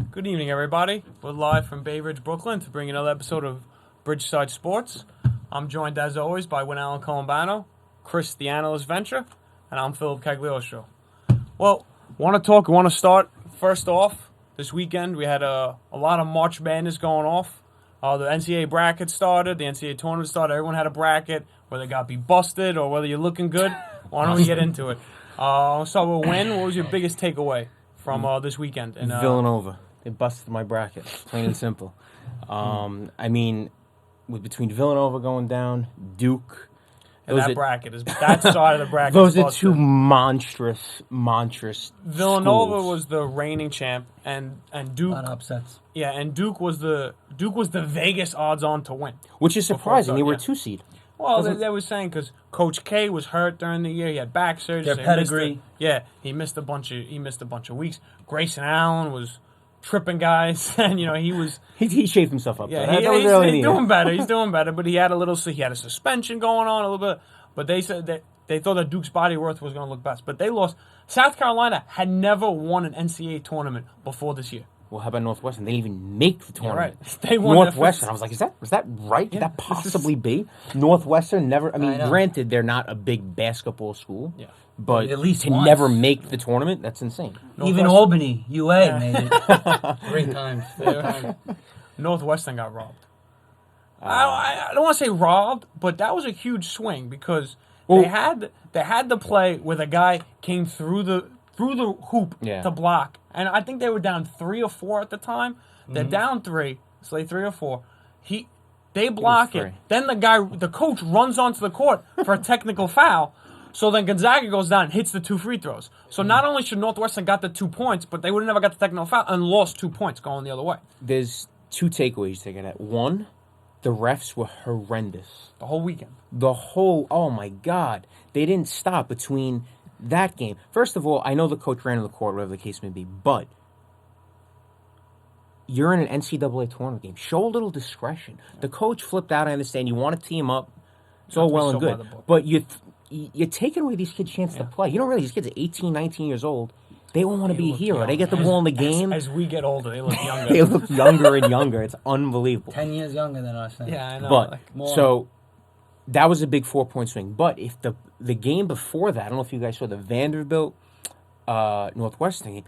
Good evening, everybody. We're live from Bay Ridge, Brooklyn to bring another episode of Bridgeside Sports. I'm joined, as always, by Win Allen Colombano, Chris the Analyst Venture, and I'm Philip Cagliostro. Well, want to start first off. This weekend, we had a lot of March Madness going off. The NCAA bracket started, the NCAA tournament started. Everyone had a bracket, whether it got be busted or whether you're looking good. Why don't we get into it? So, Win, what was your biggest takeaway from this weekend? Villanova. They busted my bracket, plain and simple. I mean, between Villanova going down, Duke. And that side of the bracket. Those are two monstrous Villanova schools. was the reigning champ, and Duke. A lot of upsets. Yeah, and Duke was the Vegas odds-on to win. Which is surprising. They were a 2-seed. Well, they were saying because Coach K was hurt during the year. He had back surgery. Their pedigree. He missed a bunch of weeks. Grayson Allen was tripping guys, and He shaved himself up. Yeah, he's doing better. He's doing better, but he had a suspension going on a little bit. But they said that they thought that Duke's body worth was going to look best, but they lost. South Carolina had never won an NCAA tournament before this year. Well, how about Northwestern? They didn't even make the tournament. Right. They won Northwestern. I was like, was that right? Could that possibly be? Northwestern never. I mean, granted, they're not a big basketball school. Yeah. But at least to once. never make the tournament, that's insane. Even Albany, UA made it. Great times. Northwestern got robbed. I don't want to say robbed, but that was a huge swing because they had the play where the guy came through the hoop to block, and I think they were down 3 or 4 at the time. They're down 3, so they 3 or 4. They block it. Then the coach runs onto the court for a technical foul. So then Gonzaga goes down and hits the 2 free throws. So not only should Northwestern got the 2 points, but they would have never got the technical foul and lost 2 points going the other way. There's 2 takeaways taken at. One, the refs were horrendous. The whole weekend. Oh my God. They didn't stop between that game. First of all, I know the coach ran on the court, whatever the case may be, but you're in an NCAA tournament game. Show a little discretion. The coach flipped out. I understand. You want to team up. It's all well and good. But you're taking away these kids' chance to play. You don't realize these kids are 18, 19 years old. They all want to be a hero. They get the ball in the game. As we get older, they look younger. They look younger and younger. It's unbelievable. 10 years younger than us. Yeah, I know. But, so, that was a big 4-point swing. But if the game before that, I don't know if you guys saw the Vanderbilt Northwestern game,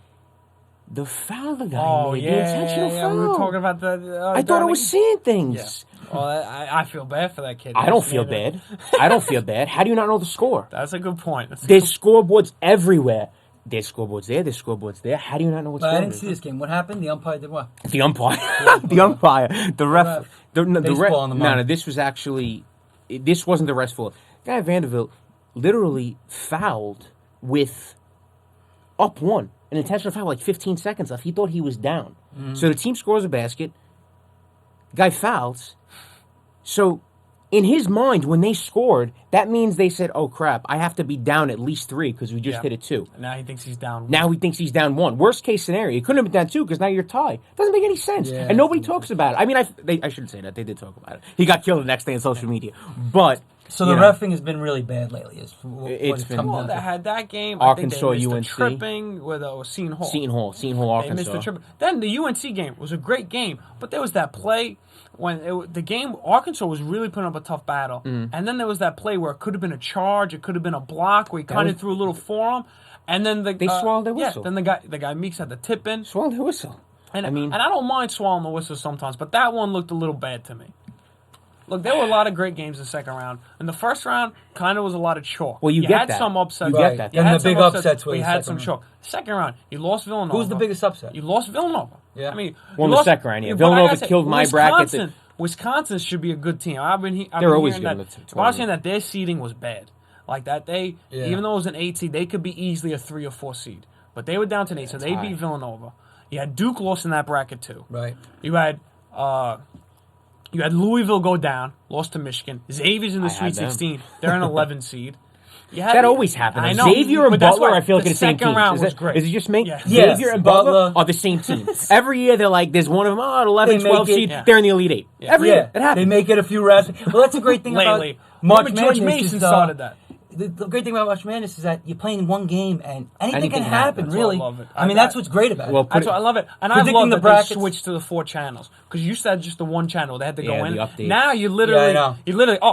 the foul the guy made, the intentional foul. We were talking about the... I thought I was seeing things. Yeah. Well, I feel bad for that kid. I don't feel bad. I don't feel bad. How do you not know the score? That's a good point. There's scoreboards everywhere. There's scoreboards there. There's scoreboards there. How do you not know what's going on? I didn't see this game. What happened? The umpire did what? The umpire. The umpire. The ref. The ref. On the money. No, this was actually... This wasn't the ref's fault. Guy at Vanderbilt literally fouled with up 1. An intentional foul, like 15 seconds left. He thought he was down. So the team scores a basket. Guy fouls. So in his mind, when they scored, that means they said, oh, crap, I have to be down at least 3 because we just hit it 2. Now he thinks he's down 1. Now he thinks he's down 1. Worst case scenario, he couldn't have been down 2 because now you're tied. Doesn't make any sense. Yeah. And nobody talks about it. I mean, I shouldn't say that. They did talk about it. He got killed the next day on social media. But... So the reffing has been really bad lately. It's been... Well, they had that game. Arkansas, I think they UNC. missed the tripping with Seton Hall. Seton Hall, Arkansas. They missed the tripping. Then the UNC game was a great game, but there was that play when the game, Arkansas was really putting up a tough battle. And then there was that play where it could have been a charge, it could have been a block, where he kind of threw a little forearm, and then they swallowed their whistle. Yeah, then the guy Meeks had the tip in. Swallowed their whistle. And I don't mind swallowing the whistle sometimes, but that one looked a little bad to me. Look, there were a lot of great games in the second round. In the first round, kind of was a lot of chalk. Well, you get that. Some upsets. You get that. And the big upsets we had some chalk. Second round, you lost Villanova. Who's the biggest upset? You lost Villanova. Yeah. I mean, in the second round, Villanova killed my bracket. Wisconsin should be a good team. They're always good. But I was saying that their seeding was bad. Like that, even though it was an 8 seed, they could be easily a 3 or 4 seed. But they were down to an 8, so they beat Villanova. You had Duke lost in that bracket too. Right. You had Louisville go down, lost to Michigan. Xavier's in the Sweet 16. They're an 11 seed. That always happens. I know, Xavier and Butler, I feel like, are the same team. Second round was great. Is it just me? Yeah. Xavier and Butler are the same team. Every year, they're like, there's one of them, 11, 12 seed. They're in the Elite 8. Yeah. Every year. It happens. They make it a few rounds. Well, that's a great thing Lately. about March George Madness Mason started that. the great thing about March Madness is that you're playing one game and anything can can happen. happen. That's why I Really, love it. I mean, that's what's great about Well, it. That's why I love it, and I Predicting love the that brackets. they switched to the 4 channels because you said just the one channel they had to Yeah, go in. the updates. Now you Yeah, I literally, know.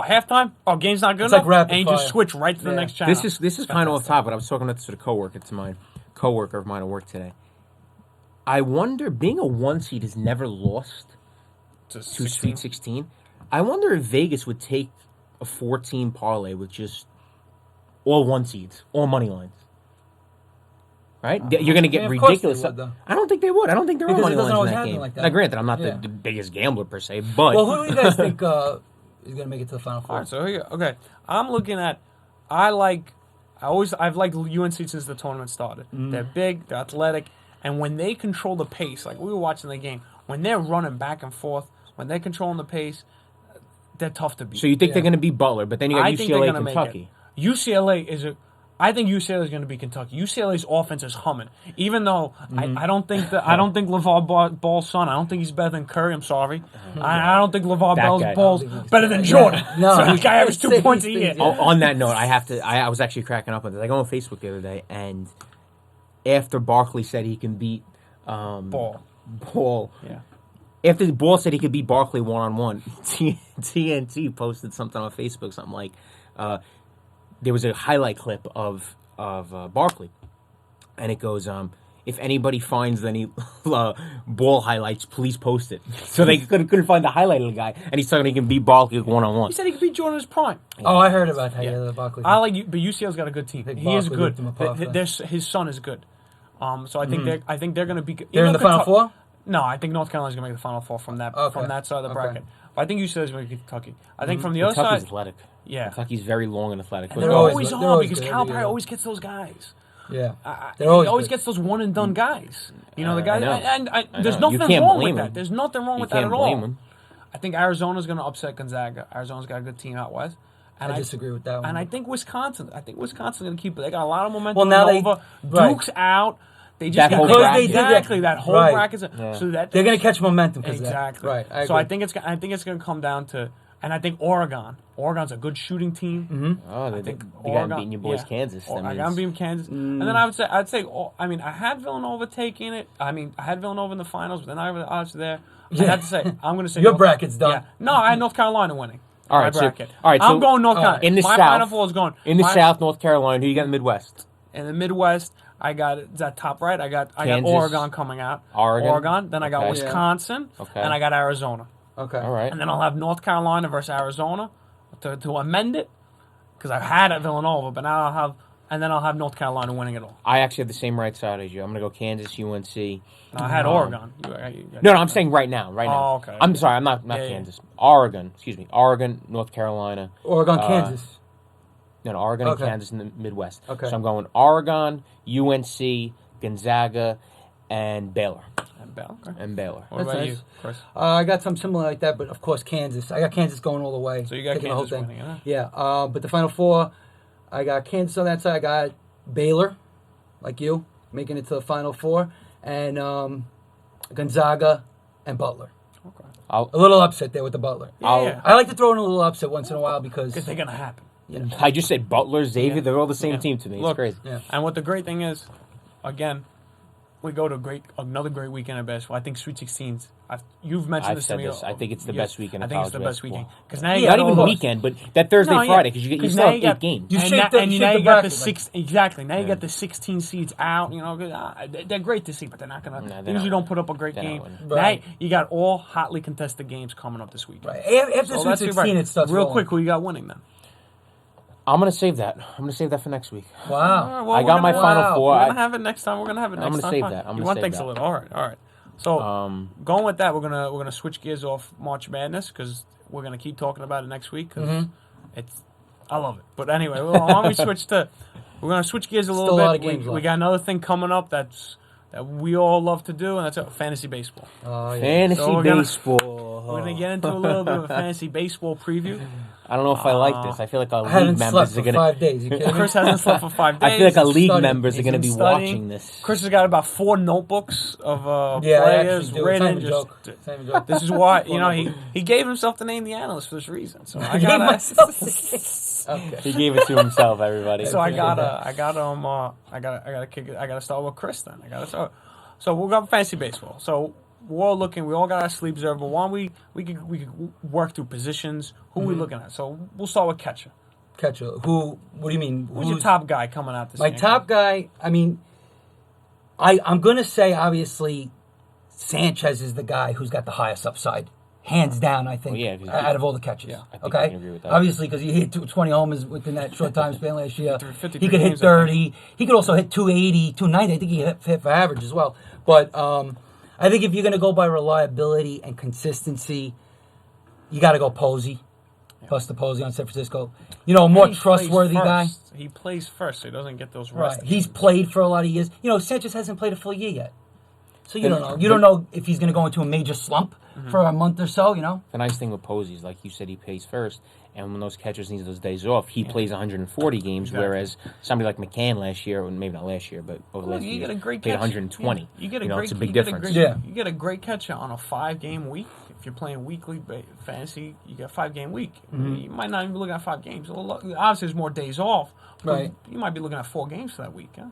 halftime, game's not good It's enough, like rapid and you just fire. switch right to the Yeah. next channel. This is kind of off topic. I was talking about this with a coworker of mine at work today. I wonder, being a 1 seed has never lost to to Sweet 16. I wonder if Vegas would take a 14 parlay with just all 1 seeds, all money lines. Right? You're going to get I mean, of course ridiculous. they would, though. I don't think they would. I don't think they're all Because money it doesn't lines in always that happen game. like that. Now, granted, I'm not Yeah. the biggest gambler per se, but Well, who do you guys think is going to make it to the Final Four? All right, so here, okay, I'm looking at. I've liked UNC since the tournament started. They're big, they're athletic, and when they control the pace, like we were watching the game, when they're running back and forth, when they're controlling the pace, they're tough to beat. so you think they're going to beat Butler, but then you got I think they're UCLA, going to make Kentucky. it. UCLA is a. I think UCLA is going to be Kentucky. UCLA's offense is humming. Even though I don't think LeVar Ball's son. I don't think he's better than Curry. I'm sorry. I don't think LeVar That Ball's guy. Ball's better than Jordan. No, so he that guy averages 2 said points a these year. things, Oh, on that note, I was actually cracking up on this. I go on Facebook the other day, and after Barkley said he can beat Ball. Yeah. After Ball said he could beat Barkley one-on-one, TNT posted something on Facebook, something like there was a highlight clip of Barkley, and it goes, if anybody finds any Ball highlights, please post it. So they couldn't find the highlight of the guy, and he's talking he can beat Barkley one-on-one. He said he could beat Jordan's prime. Oh, I heard about that. Yeah. Yeah, the Barkley. I like you, but UCLA's got a good team. Big He is Barkley good. ripped him apart, His son is good. So I think they're going to be. They're in the Final Four? No, I think North Carolina's going to make the Final Four from that side of the bracket. But I think UCLA's going to get Kentucky. I think from the other Kentucky's side, athletic. Yeah, Kentucky's very long and athletic. they're always always good. on They're always because good Calipari every year. always gets those guys. Yeah. He They're always always good. gets those one and done guys. You know the guys, know. and I there's know. You nothing can't wrong blame with him. that. There's nothing wrong You with that can't at all. blame him. I think Arizona's going to upset Gonzaga. Arizona's got a good team out west. And I disagree with that one. And I think Wisconsin. Wisconsin's going to keep it. They got a lot of momentum. Well, now over. Duke's out. They just That whole Because bracket. they did that. exactly that whole Right. bracket. Yeah. So that They're going to catch momentum because exactly of that. Right. So I think it's going to come down to, and I think Oregon. Oregon's a good shooting team. Oh, I think they got beating your boys Kansas. That I means- got beating Kansas, and then I'd say, I had Villanova taking it. I had Villanova in the finals, but then I was there. I had to say, I'm going to say Your bracket's done. Yeah. No, I had North Carolina winning. All right, my so- bracket. all right, so- I'm going North Carolina. in the my South- Final Four is going In the my- South, North Carolina, who you got in the Midwest? In the Midwest, I got is that top right. I got Kansas. Oregon coming out. Oregon. Then I got Okay. Wisconsin. Okay. And I got Arizona. Okay. All right. And then I'll have North Carolina versus Arizona to amend it because I've had it Villanova, but now I'll have North Carolina winning it all. I actually have the same right side as you. I'm going to go Kansas, UNC. No, I had Oregon. No, I'm saying right now. Oh, okay. I'm sorry, I'm not Yeah. Kansas. Oregon, Oregon, North Carolina. Oregon, Kansas. No, Oregon Okay. and Kansas in the Midwest. Okay. So I'm going Oregon, UNC, Gonzaga, and Baylor. Okay. What What about That's you, nice. Chris? I got something similar like that, but of course Kansas. I got Kansas going all the way. So you got taking the whole Kansas thing. winning, huh? Yeah, but the Final Four, I got Kansas on that side. I got Baylor, like you, making it to the Final Four, and Gonzaga and Butler. Okay. A little upset there with the Butler. Yeah. I like to throw in a little upset once in a while because Because they're going to happen. I just said Butler, Xavier, Yeah. they're all the same Yeah. team to me. It's Look, crazy. Yeah. And what the great thing is, again, we go to another great weekend of basketball. I think Sweet 16s. You've mentioned I've this said to me. this. I think it's the Yeah, best weekend I of think it's college the best basketball. weekend because now you Not got even all weekend, but that Thursday, No, yeah. Friday, because you Because still now have you got- 8 games. You and shake now, the- and shake now the you got the bracket, six exactly. Now you got the 16 seeds out. You know, they're great to see, but they're not gonna. they're They usually not don't put up a great They're not game. winning. Right. Now you got all hotly contested games coming up this weekend. right. After So Sweet let's see, 16, right. it starts real rolling. quick. Who you got winning then? I'm going to save that. I'm going to save that for next week. Wow. All right, well, I we're got my gonna- Final Four. We're gonna have it next time. We're gonna have it next gonna time. save Fine. that. I'm You gonna want save things that. a little. All right. So going with that, we're gonna switch gears off March Madness because we're gonna keep talking about it next week because I love it. But anyway, why don't we switch to? We're gonna switch gears a little Still a bit. lot of games we left. got another thing coming up that we all love to do, and that's fantasy baseball. Oh, yeah. Fantasy So we're gonna- baseball. We're gonna get into a little bit of a fantasy baseball preview. I don't know if I like this. I feel like our I haven't league members slept are for going 5 days. You kidding me? Chris hasn't slept for 5 days. I feel like our He's league studying. members are He's going to been be studying. watching this. Chris has got about 4 notebooks of Yeah, I players actually do. It's not written. even a joke. It's not even a joke. This is why he gave himself the name the analyst for this reason. So I gave got myself Okay. He gave it to himself, everybody. So I gotta kick it. I gotta start with Chris then. I gotta start. So we'll go fantasy baseball. So we're all looking. We all got our sleep reserved. But why don't we could work through positions. Who we looking at? So we'll start with catcher. Catcher. Who? What do you mean? Who's your top guy coming out this? My top guy. I mean, I'm gonna say obviously, Sanchez is the guy who's got the highest upside, hands down. I think. Well, yeah, out of all the catchers. Yeah, I think I okay. can agree with that. Obviously, because he hit 20 homers within that short time span last year. 53 He could hit games, I think. 30. He could also hit 280, 290. I think he hit for average as well. But I think if you're gonna go by reliability and consistency, you got to go Posey. Buster Posey on San Francisco. You know, a more And he trustworthy plays guy. first. He plays first, so he doesn't get those Right. rest. He's games. played for a lot of years. You know, Sanchez hasn't played a full year yet. So you don't know. You don't know if he's going to go into a major slump for a month or so, you know? The nice thing with Posey is, like you said, he plays first, and when those catchers need those days off, he plays 140 games, Exactly. whereas somebody like McCann last year, or maybe not last year, but over the last You year, get a great played catch. 120. Yeah. You get a know, great. it's a big you get difference. Yeah. You get a great catcher on a 5-game week. If you're playing weekly fantasy, you get a 5-game week. You might not even be looking at 5 games. Obviously, there's more days off. But Right. You might be looking at 4 games for that week. Huh?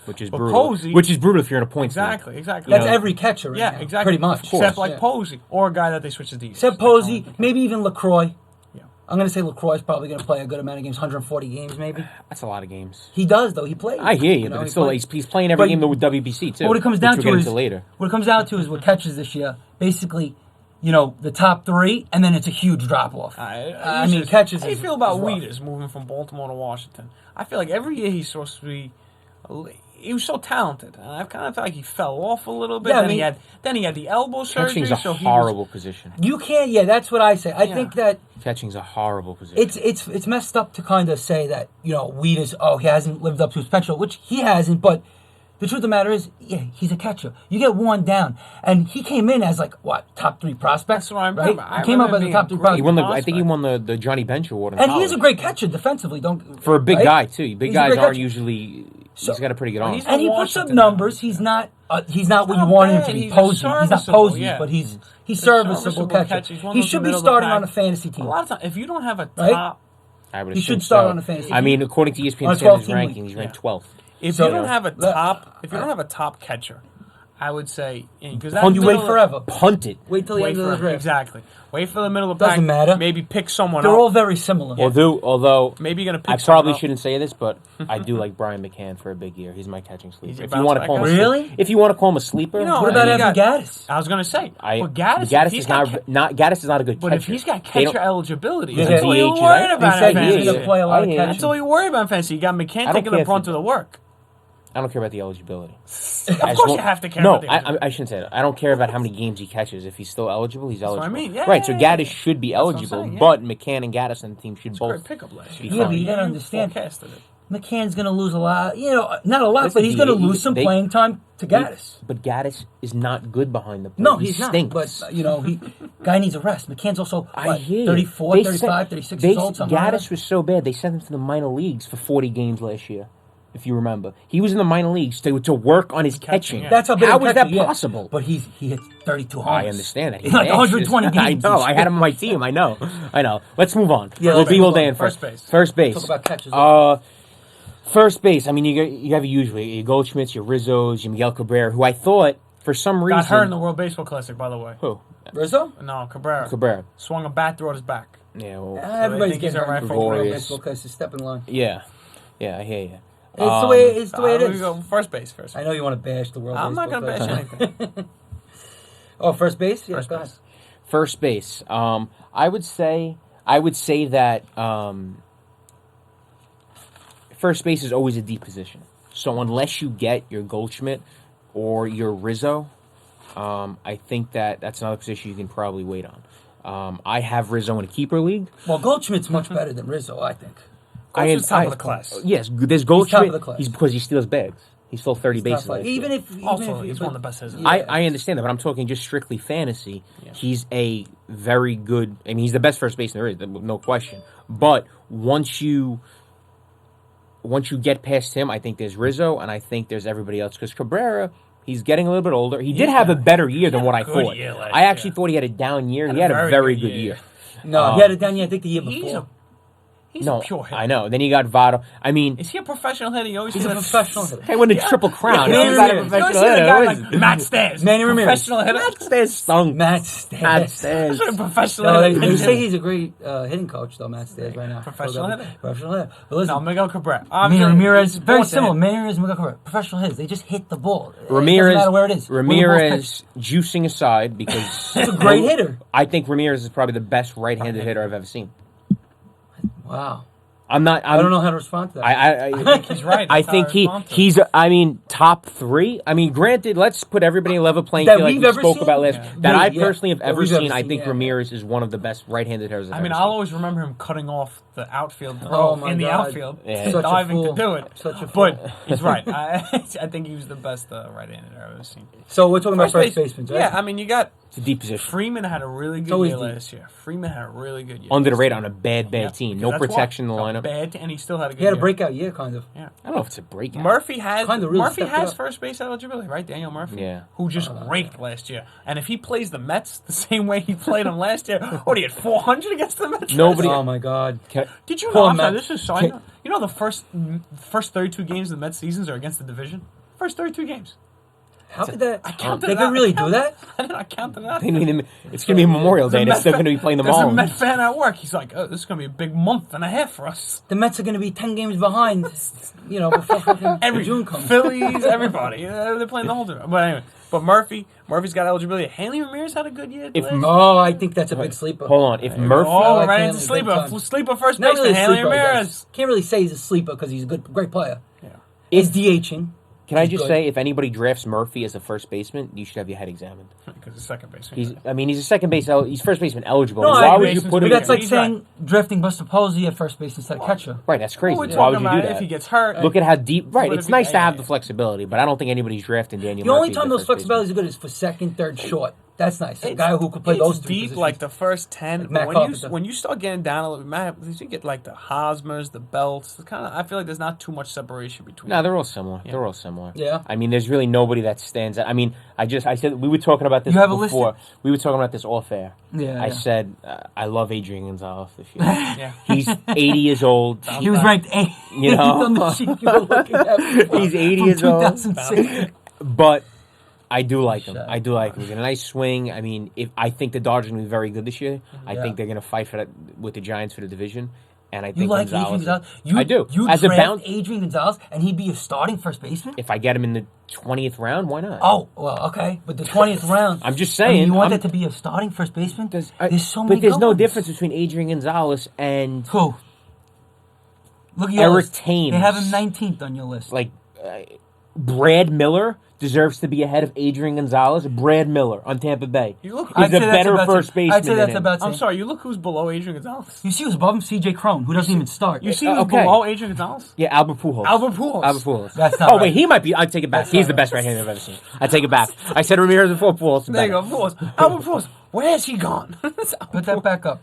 Which is But brutal. Posey- Which is brutal if you're in a points league. Exactly. That's know? every catcher right Yeah, now, exactly. pretty much. Except like Yeah. Posey or a guy that they switch to defense. Except Posey, maybe even LaCroix. Yeah. I'm going to say LaCroix's probably going to play a good amount of games, 140 games maybe. That's a lot of games. He does, though. He plays. I hear you, know, but he it's still plays. he's playing every But- game with WBC too. But what it comes down which to we'll get is into later. What it comes down to is what catches this year. Basically, you know, the top 3, and then it's a huge drop off. I mean, catches. How do you is- feel about is rough. Wieters moving from Baltimore to Washington? I feel like every year he's supposed to be. He was so talented, and I kind of felt like he fell off a little bit. Yeah, then I he had the elbow surgery. Catching's a so he horrible position. You can't. Yeah, that's what I say. I think that Catching's a horrible position. it's messed up to kind of say that, you know, Wieters, he hasn't lived up to his potential, which he hasn't. But the truth of the matter is, yeah, he's a catcher. You get worn down, and he came in as like top 3 prospect. That's what I right? remember. He came up as a top 3 great. He prospect, won prospect. I think he won the Johnny Bench Award in and college. he's a great catcher defensively. For a big right? guy too. Big He's a guys great aren't catcher. usually. So- He's got a pretty good arm. he's- And he puts up Washington numbers. He's not what you not want him bad. to be. He's Posey. He's not serviceable, Posey, yeah. but he's a serviceable catcher. He's one He of those should be middle of the starting pack. on a fantasy A team. lot of times, if you don't have a Right? top, I would He assume should start so. on a fantasy I team. mean, according to ESPN On a standards 12-team ranking, league. he's ranked Yeah. 12th. if So- you don't have a top catcher, I would say because Punt You wait forever. Punt it. Wait till the Wait end of the for draft. exactly. Wait for the middle of the Doesn't pack. matter. Maybe pick someone They're up. all very similar. Although Maybe you're gonna pick. I someone probably up. shouldn't say this, but I do like Brian McCann for a big year. He's my catching sleeper. He's your If you want to bounce call him back a guy? Really? if you want to call him a sleeper, You know, What about you Evan got- Gaddis? I was gonna say, but Gaddis Gaddis, is not Gaddis is not a good But catcher. if he's got They don't- catcher eligibility, Yeah, that's all you're DH, worried right? about. He said in he's fantasy. gonna play a lot of I- catching. That's all you worry about in fantasy. You got McCann don't taking the care brunt if of the work. I don't care about the eligibility. Of course, you have to care. No, about the eligibility. I shouldn't say that. I don't care about how many games he catches. If he's still eligible, he's eligible. what I mean. Yeah, right. So yeah, Gaddis should be what I'm eligible, saying, yeah. but McCann and Gaddis and the team should It's a great both. pickup last be year. Yeah, but you gotta You understand. forecasted it. McCann's going to lose a lot. You know, not a lot, Listen, but he's going to lose some playing time to Gaddis. But Gaddis is not good behind the plate. No, he he's stinks. not. But, you know, guy needs a rest. McCann's also, I hear you. 34, They 35, sent- 36 they- years old, something like Gaddis that. was so bad, they sent him to the minor leagues for 40 games last year, if you remember. He was in the minor leagues to work on his catching. yeah. That's how big How a is catcher that he is. possible? But he hits 32 homers. I understand that. He's like nasty. 120 games. I know. I had him on my team. I know. Let's move on. Yeah, we'll let's be move all day on. in First base. First base. Talk about catches. First base. I mean, you have usually your Goldschmidts, your Rizzos, your Miguel Cabrera, who I thought for some reason Got hurt in the World Baseball Classic, by the way. who Rizzo? No, Cabrera. Cabrera. Swung a bat through his back. Yeah. Well, Everybody's think he's getting a hurt right in for football Warriors. baseball because it's step in line. yeah. I hear you. It's the way it We is. go first base. I know you want to bash the world. I'm not Baseball going to bash Classic. anything. Oh, first base? Yeah, First go ahead. base. First base. I would say that first base is always a deep position. So unless you get your Goldschmidt or your Rizzo, I think that's another position you can probably wait on. I have Rizzo in a keeper league. Well, Goldschmidt's much better than Rizzo, I think. Goldschmidt's top of the class. Yes, there's top of Goldschmidt. the class. He's because he steals bags. He stole 30 He's bases tough. last Even year. if Also, he's one of the best hitters. Yeah. I understand that, but I'm talking just strictly fantasy. Yeah. He's a very good. I mean, he's the best first baseman there is, no question. But once you get past him, I think there's Rizzo, and I think there's everybody else. Because Cabrera, he's getting a little bit older. He did have a better year than what I good thought. year last I actually year. thought he had a down year. Had He a had a very very good good year. year. No, he had it down. I think the year He's before. a He's No, a pure hitter. I know. Then you got Votto. I mean, Is he a professional hitter? You always He's see a the professional hitter. he won a triple crown. Yeah, He's not a you You always professional see the hitter. guy Who like is- Matt Stairs. Manny Ramirez. Professional hitter. Matt Stairs stunk. Matt Stairs. Matt Stairs. That's what a professional No, hitter. they say he's a great hitting coach, though, Matt Stairs, right now. Professional hitter? Professional hitter. But listen, No, Miguel Cabrera. Manny Ramirez, very both similar. hit. Manny Ramirez, Miguel Cabrera. Professional hitters. They just hit the ball. It Ramirez, doesn't matter where it is. Ramirez, juicing aside, because He's a great hitter. I think Ramirez is probably the best right-handed hitter I've ever seen. Wow. I'm not. I don't know how to respond to that. I think he's right. I That's how think respond to it. he's. I mean, top three. I mean, granted, let's put everybody in a level playing That field like we've we ever spoke seen? about last. Yeah. That I Yeah. personally have That ever we've ever seen. I seen, think yeah. Ramirez is one of the best right-handed hitters I've I mean, ever I'll seen. always remember him cutting off the outfield Oh, throw my in the God. outfield, Yeah. Such a diving to fool. do it. Such a fool. But he's right. I think he was the best right-handed I've ever seen. So we're talking about first baseman, right? Yeah, I mean, you got It's a deep position. Freeman had a really good always year deep. last year. Freeman had a really good year. Under the last radar year. on a bad Yeah, team. because No that's protection in the why. lineup. Bad, and he still had a good He had a year. breakout year, kind of. Yeah. I don't know if it's a breakout. Murphy has Kinda really Murphy stepped it has up. first base eligibility, right? Daniel Murphy, Yeah. who just raked last year. And if he plays the Mets the same way he played them last year, what he had 400 against the Mets. Nobody- Oh, my God. Did you Poor know? I'm sorry, Mets. this is side note. You know the first 32 games of the Mets seasons are against the division. First 32 games. How could that? I counted They it could out. really do that? I counted it out. They need him- It's going to be Memorial Day, and they're still going to be playing them There's all. a Met fan at work. He's like, oh, this is going to be a big month and a half for us. The Mets are going to be 10 games behind, before fucking June comes. Phillies, everybody. They're playing the whole time. But anyway, Murphy's got eligibility. Hanley Ramirez had a good year. If last year. Oh, I think that's a big sleeper. Hold on. If Murphy... Oh, like right Hanley, into big sleeper. time. Sleeper first Not baseman, really a Hanley sleeper, I Ramirez. guess. Can't really say he's a sleeper because he's a great player. Yeah. He's DHing. Can I He's just good. say, if anybody drafts Murphy as a first baseman, you should have your head examined. Because he's second baseman. He's a second base. He's first baseman eligible. No, Why I would agree. you put But him? that's like He's saying drafting Buster Posey at first base instead of catcher. Right, that's crazy. We're Why talking would you about do if he that? gets hurt. Look at how deep. Right, But it's if he- nice to have yeah. the flexibility, but I don't think anybody's drafting Daniel. The only Murphy time as those a first flexibilities are baseman. good is for second, third, short. That's nice. A guy who could play It's those three deep, positions. like the first 10. Like Matt But Carpenter. when you start getting down a little bit, Matt, you get like the Hosmers, the Belts. I feel like there's not too much separation between No, them. they're all similar. They're all similar. Yeah. I mean, there's really nobody that stands out. I mean, I said we were talking about this You have a before. list? We were talking about this off air. Yeah, I yeah. said I love Adrian Gonzalez this year. Yeah. He's 80 years old. He was ranked 8th. You know? on the sheet you were looking at before. He's 80 From years old. 2006. But I do like him. Shut I do like him. He's got a nice swing. I mean, I think the Dodgers are going to be very good this year. I Yeah. think they're going to fight for that with the Giants for the division. And I You think like Adrian Gonzalez. Gonzalez? I do. You As a draft bounce, Adrian Gonzalez and he'd be a starting first baseman? if I get him in the 20th round, why not? Oh, well, okay. But the 20th round. I'm just I mean, saying, you want I'm- that to be a starting first baseman? There's so but many there's good no ones. difference between Adrian Gonzalez and Who? Look at Eric yours. Thames. They have him 19th on your list. like Brad Miller deserves to be ahead of Adrian Gonzalez. Brad Miller on Tampa Bay. You look- He's I'd a say that's better about first it. baseman I'd say than that's him. about I'm it. sorry, you look who's below Adrian Gonzalez. You see who's above him? CJ Crone, who doesn't even start. You see who's okay. below Adrian Gonzalez? Yeah, Albert Pujols. Albert Pujols. Albert Pujols. That's not Oh wait, right. he might be. I take it back. He's the best right-hander I've ever seen. I take it back. I said Ramirez before Pujols. There you go, Pujols. Albert Pujols. Where has he gone? Put that back up.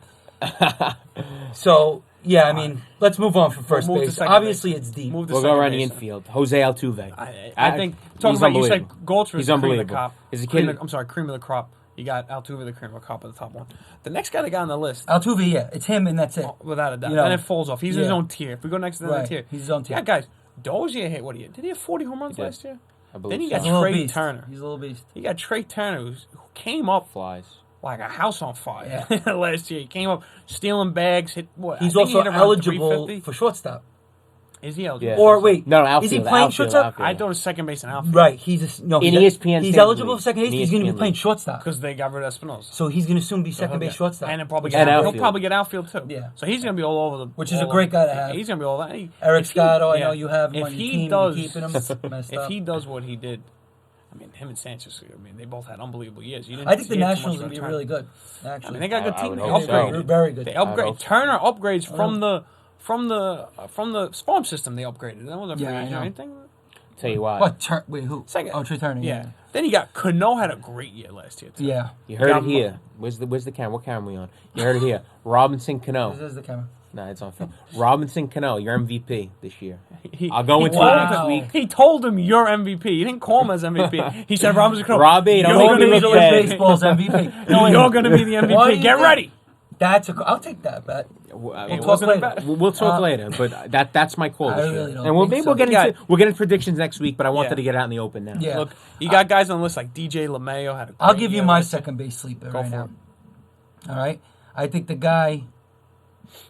So, yeah, I mean, let's move on from first Move to base. second Obviously, base. it's deep. Move to We'll go second around the base. infield. Jose Altuve. I think talking he's about you said unbelievable. Goldschmidt He's is the cream of the unbelievable. crop. Is the kid? I'm sorry, cream of the crop. You got Altuve, the cream of the crop at the top one. The next guy that got on the list, Altuve, yeah, it's him and that's it. without a doubt, You know, and it falls off. He's in his yeah. own tier. If we go next to the Right, tier, he's his own tier. Yeah, guys, Dozier hit what did he have 40 home runs He did. last year? I believe Then you so. got He's a little Trey beast. Turner. He's a little beast. You got Trey Turner who came up Flies. like a house on fire last year. He came up stealing bags. Hit what? He's I think he also hit around eligible 350. for shortstop. Is he eligible? Yeah. Or wait, No, is he outfield, playing outfield, shortstop? outfield. I thought it was second base and outfield. Right, he's In he's ESPN He's standard eligible league. for second base. In He's going to ESPN be playing league. shortstop. Because they got rid of Espinosa. So he's going to soon be second base shortstop. And he'll probably And get outfield. he'll probably get outfield too. Yeah. So he's gonna be all over the. Which is a all great over- guy to have. He's gonna be all that. Eric If he- Scotto, I yeah. know you have him If on your he team. does, You're keeping him messed if up. he does what he did, I mean, him and Sanchez. I mean, they both had unbelievable years. You didn't I think the see too much Nationals of will be Turner. really good. I Actually, mean, they got a good I team. would They hope so. They're upgraded. very good. They hope upgrade. so. Turner upgrades from the farm system. They upgraded. That wasn't free Yeah, I agent or know. anything. Tell you why. What? Wait, who? Second. Oh, Trey Turner. Yeah. Then you got Cano had a great year last year, too. Yeah. You heard Yeah, it here. Where's the camera? What camera are we on? You heard it here. Robinson Cano. This is the camera. No, it's on film. Robinson Cano, your MVP this year. He- I'll go he into told it him- next week. He told him you're MVP. He didn't call him as MVP. He said Robinson Cano. Robbie, don't you're make me gonna look be bad. Baseball's MVP. You're going to be the Why do MVP. you Get think- ready. I'll take that bet. We'll talk wasn't later. bad. We'll talk later, but that's my call I this year. really don't And we'll think maybe so. we'll get into predictions next week. But I wanted Yeah. to get out in the open now. Yeah. Look, you got guys on the list like DJ LeMayo had a I'll great give you year my last year. second base sleeper Go right for now. it. All right. I think the guy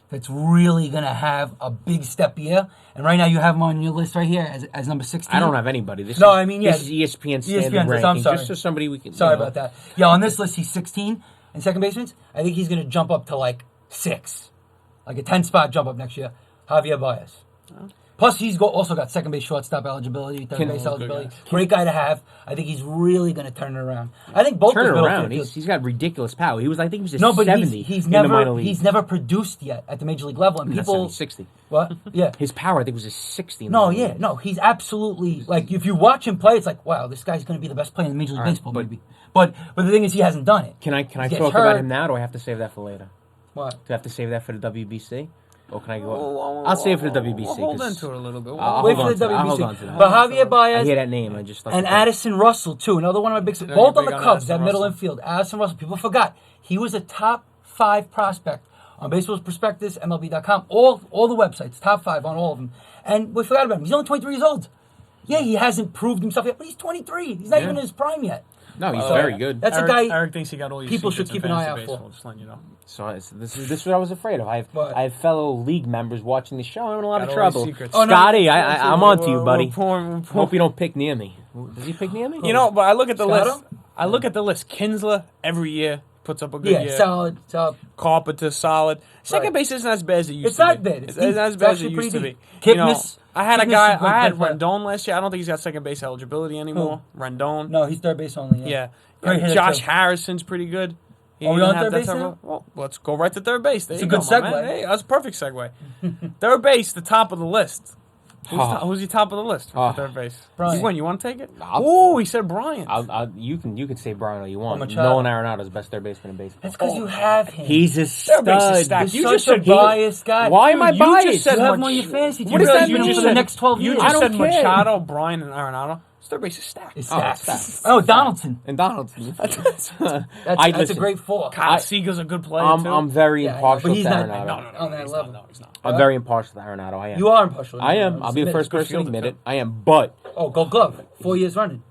that's really gonna have a big step year, and right now you have him on your list right here as number 16. I don't have anybody. This No, is, I mean, yeah. this is ESPN standard ESPN, ranking. I'm sorry. Just so somebody we can. Sorry about that. Yeah, on this list he's 16 and second baseman. I think he's gonna jump up to like 6, like a 10 spot jump up next year. Javier Baez. Plus, he's also got second base, shortstop eligibility, third base good eligibility. guy. Great guy to have. I think he's really going to turn it around. I think both Turn those it middle around. fielders- He's got ridiculous power. He was, I think, he was a no, but 70 he's in the minor never league. he's never produced yet at the major league level, and That's people 60. what? Yeah. His power, I think, was a 60. in the No, minor yeah, league. no, he's absolutely like if you watch him play, it's like wow, this guy's going to be the best player in Major League All right, Baseball, but- maybe. But the thing is, he hasn't done it. Can I He talk gets about hurt. him now, or do I have to save that for later? What? Do I have to save that for the WBC? Or can I go? Well, I'll save it for the WBC. We'll hold 'cause into it a little bit. I'll Wait hold for on the to that. I'll hold WBC. on to that. But Javier I Baez hear that name. I just and Addison Russell too. Another one of my big Yeah, both you're on the big on Cubs, Addison that middle Russell. infield. Addison Russell. People forgot he was a top 5 prospect on Baseball's Prospectus, MLB.com, all the websites, top 5 on all of them. And we forgot about him. He's only 23 years old. Yeah, he hasn't proved himself yet, but he's 23. He's not even in his prime yet. No, he's So, very good. That's Eric, a guy. Eric thinks he got all your people should secrets keep in an eye fantasy out for. baseball, just letting you know. So this is what I was afraid of. I What? have fellow league members watching the show. I'm in a lot Got of all trouble. these secrets. Oh, no, Scotty, no, I'm on to you, buddy. We're Hope you don't pick near me. Does he pick near me? You know, but I look at the Scotto? list. I look at the list. Kinsler every year puts up a good Yeah, year. solid. Carpenter solid. Second Right. base isn't as bad as it used It's to not be. bad. It's It's not as deep. bad It's as it actually used to pretty be. deep. You know, Kipnis- I had a Kipnis guy. is a good I had player. Rendon last year. I don't think he's got second base eligibility anymore. Rendon. No, he's third base only. Yeah. Great hitter, Josh too. Harrison's pretty good. He Are we didn't on have third that base type now? of- Well, let's go right to third base. There It's you a good go, my segue. man. Hey, that's a perfect segue. Third base, the top of the list. Who's the top of the list for third base? Brian. You want to take it? I'll- Oh, he said Bryant. You can say Brian all you want. Machado. Nolan Arenado is the best third baseman in baseball. That's because you have him. He's a Third base is stud. stacked. You're You just such a said biased guy. Why am I You just biased? said You have him Mach- on your fantasy team. What does Because that you're mean? for the next 12 You years. just I said don't care. Machado, Bryant, and Arenado. His third base is stacked. It's Oh, stacked. stacked. Oh, Donaldson. And Donaldson. That's Listen, a great 4. Kyle Seager's a good player too. I'm very Yeah, I know, impartial but he's to not- Arenado. no, on that he's level. not. No, he's not. I'm very impartial to Arenado. I am. You are impartial. I am. I'll be the first Good person to fielder, admit too. it. I am. But Oh, Gold Glove. 4 years running.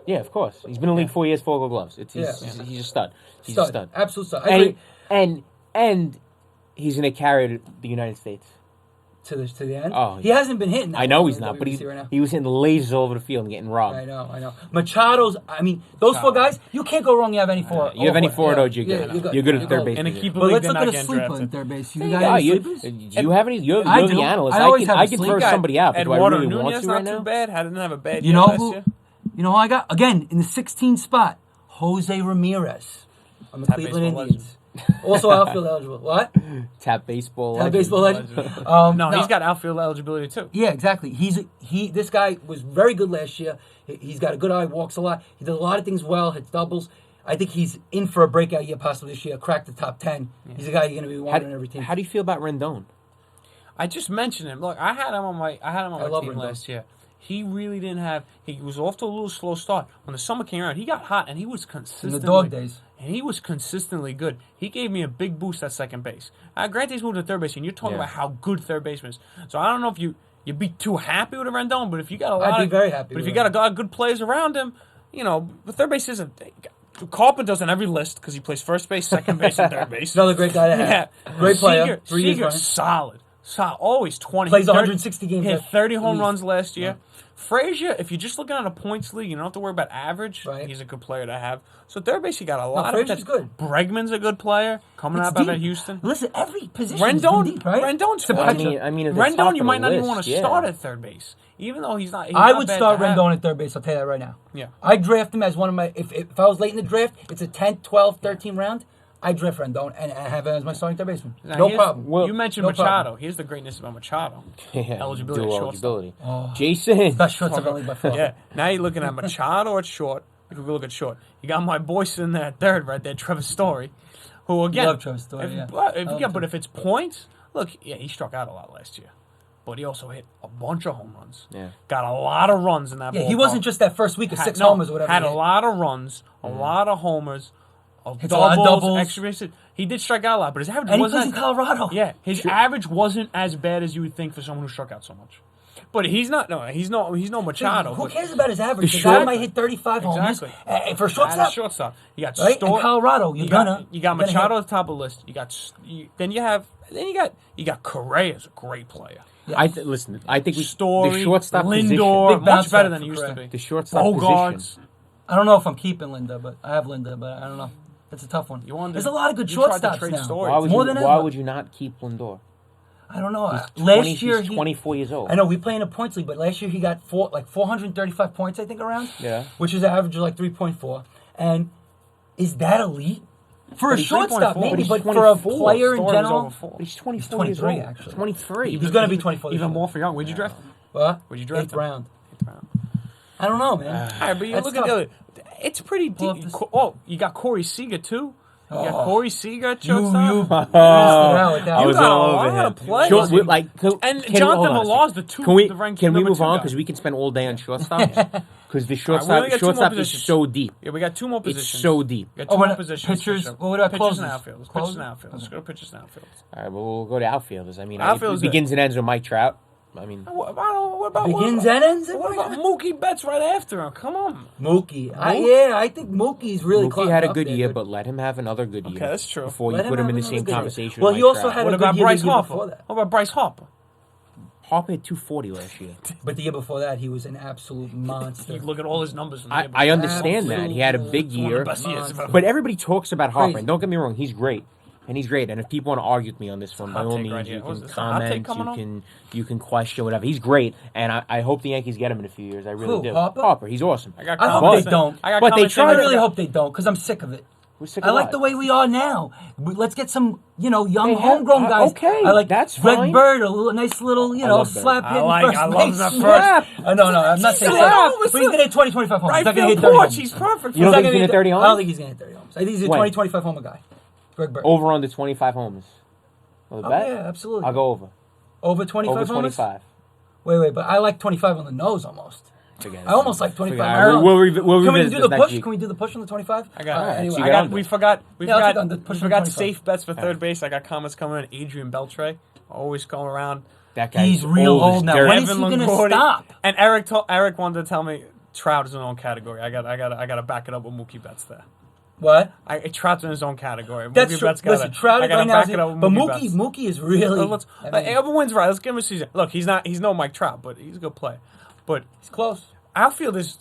yeah, of course, he's been in the league 4 years, 4 Gold Gloves. He's a stud. He's a stud. Absolute stud. I agree. And he's gonna carry the United States. To the end. Oh, he hasn't been hitting that I know well he's in not, but WBC right now. he was hitting lasers all over the field and getting robbed. I know. Machado's. I mean, those 4 guys. You can't go wrong. You have any 4. You have any 4 of yeah, those, you're good. yeah, You're good at third base. In a position. keeper But league, let's they're look not at a getting sleeper in drafted. third base. You Yeah, got any you, sleepers? do you have any? You're I the do. analyst. I always can have a I can sleeper. throw somebody out, but do I Eduardo really want Nunez to not right too now? bad. Didn't have a bad You year know last who? year. You know who I got again in the 16th spot? Jose Ramirez on the Top Cleveland baseball Indians. Also outfield eligible. What? Tap baseball. That legend. baseball legend. No, he's got outfield eligibility too. Yeah, exactly. This guy was very good last year. He's got a good eye, walks a lot. He does a lot of things well, hits doubles. I think he's in for a breakout year possibly this year. Crack the top 10. Yeah. He's a guy you're going to be wanting on every team. How do you feel about Rendon? I just mentioned him. Look, I had him on my love team Rendon. last year. He really didn't have. He was off to a little slow start. When the summer came around, he got hot and he was in consistently. the dog days. And he was consistently good. He gave me a big boost at second base. Granted, he's moved to third base, and you're talking about how good third baseman is. So I don't know if you'd be too happy with a Rendon, but if you got a lot, I'd be very happy But if with you got him. a lot of good players around him, the third base isn't. Carpenter's on every list because he plays first base, second base, and third base. Another great guy to have. Great player. 3 years Seager's running. solid. Always 20. Plays He 160 games Hit at 30 home least. runs last year. Frazier, if you're just looking at a points league, you don't have to worry about average. Right. He's a good player to have. So third base, you got a lot of Frazier's potential. good. Bregman's a good player coming It's out of deep. Houston. Listen, every position is Rendon, deep, right? Rendon's It's a fine. pitcher. I mean, at the top Rendon, you of might the not even list, want to yeah. start at third base, even though he's not. I not would bad start to have. Rendon at third base. I'll tell you that right now. Yeah. I draft him as one of my. If I was late in the draft, it's a 10th, 12th, 13th round. I draft Rendon and have him as my starting third baseman. Now, No here's- problem. Well, you mentioned no Machado. problem. Here's the greatness about Machado. Yeah, Eligibility dual at shortstop. eligibility. Oh. Jason. Best shortstop in the league by far. Yeah. Now you're looking at Machado at short. If we look at short, you got my boy sitting there at third right there, Trevor Story, who again, Love Trevor Story, yeah. But if it's points, look, yeah, he struck out a lot last year, but he also hit a bunch of home runs. Yeah. Got a lot of runs in that. Yeah, he ballpark. wasn't just that first week of 6 homers or whatever. Had he a hit. lot of runs, a lot of homers, Hits a lot of doubles. extra bases. He did strike out a lot, but his average And he wasn't. plays in Colorado. Yeah, his average wasn't as bad as you would think for someone who struck out so much. But he's not. No, he's no Machado. Who but- cares about his average? The short- guy might hit 35 homers. Exactly. For a As a shortstop. shortstop, you got Right? Story. In Colorado, you got gonna Machado hit. at the top of the list. You got Correa's a great player. Yes. Listen. I think Story, the shortstop Lindor, position. Big bounce much better back than he for used to Correa. be. The shortstop Bogarts. position. I don't know if I'm keeping Linda, but I have Linda, but I don't know. That's a tough one. There's a lot of good you tried to shortstops trade now. Story. Why would More you? than Why ever. would you not keep Lindor? I don't know. He's Last year, he's he 24 years old. I know we play in a points league, but last year he got 435 points, I think, around. Yeah. Which is an average of like 3.4. And is that elite? For a But he's shortstop, 3.4. maybe, But but he's for a 24. player in Story was general. over 4. But he's 24 He's years 23, old. actually. 23. He's going to be 24 this Even year. more for young. Where'd you draft him? What? Where'd you draft 8th him? round. 8th round. I don't know, man. All right, but you That's look at tough. the other. It's pretty Pull up deep. this- Oh, you got Corey Seager too. You got Oh. Corey Seager at You shortstop. missed it out with that I You was got all a over lot him. of players. Short- we- like, And can- Jonathan hold on a Millar's second. the two. Can we the ranked can we number move 2 on guy. because we can spend all day on shortstops? Because the All right, we only got 2 more shortstop is positions. so deep. Yeah, we got 2 more It's positions. so deep. We got Oh, 2 what more about positions. pitchers? for sure. What about pitchers closers? and outfielders? Pitchers Closers? and outfielders. Let's go to pitchers and outfielders. All right, well, we'll go to outfielders. I mean, Outfielders it begins and ends with Mike Trout. I mean, What about Begins and ends? What about Mookie Betts right after him? Come on. Mookie. I think Mookie's really Mookie had a up good there, year, dude. but let him have another good year. Okay, that's true. Before you Let put him in the have same another good year. conversation. Well, with he Mike also Trout. had What a about good year Bryce the year before Harper? that. What about Bryce Harper? Harper had 240 last year. But the year before that, he was an absolute monster. You look at all his numbers. From the I, year I before. understand that he had a big It's one of year, the best years of ever. but everybody talks about Harper. Crazy. And don't get me wrong, he's great. And he's great. And if people want to argue with me on this one, by hot all take means, right you here. What is can this, a hot take comment, coming you can question, whatever. He's great, and I hope the Yankees get him in a few years. I really Who, do. Harper? He's awesome. I got I hope comments they saying- don't. I got But they comments saying tried I to- really hope they don't, because I'm sick of it. We're sick I of like what? the way we are now. Let's get some, young They have- homegrown guys. okay, I like that's Greg fine. Bird, a little, nice little, love Bird. slap I hitting like- first I love base. the first- No, I'm not saying Slap. that. But he's going to hit 20, 25 homers. Right He's not going to field hit 30 porch. homers. He's perfect. You don't not think he's gonna gonna hit 30 I don't homers? think he's going to hit 30 homers. I think he's a When? 20, 25 homer guy. Greg Bird. Over under 25 homers. Well, the Oh, bet? yeah, absolutely. I'll go over. Over 25 Over homers? 25. Wait, but I like 25 on the nose almost. Forget it. I almost like 25 Forget it. on the All right, nose. we'll Can we revisit do this the next push? week. Can we do the push on the 25? I got. Anyway. you got under. We forgot. We Yeah, I'll take forgot. on the We push on forgot 25. safe bets for third base. I got comments coming in. Adrian Beltre always coming around. That guy's He's real old as old now. dirt. When is Evan he gonna Longoria. stop? And Eric wanted to tell me Trout is in his own category. I got to back it up with Mookie Betts there. What? Trout's in his own category. That's Mookie true. Betts Listen, Trout I is gotta right now. back it up with But Mookie Betts. Mookie is really. Let's, I mean, everyone's right. Let's give him a season. Look, he's no Mike Trout, but he's a good player. But he's close. outfield's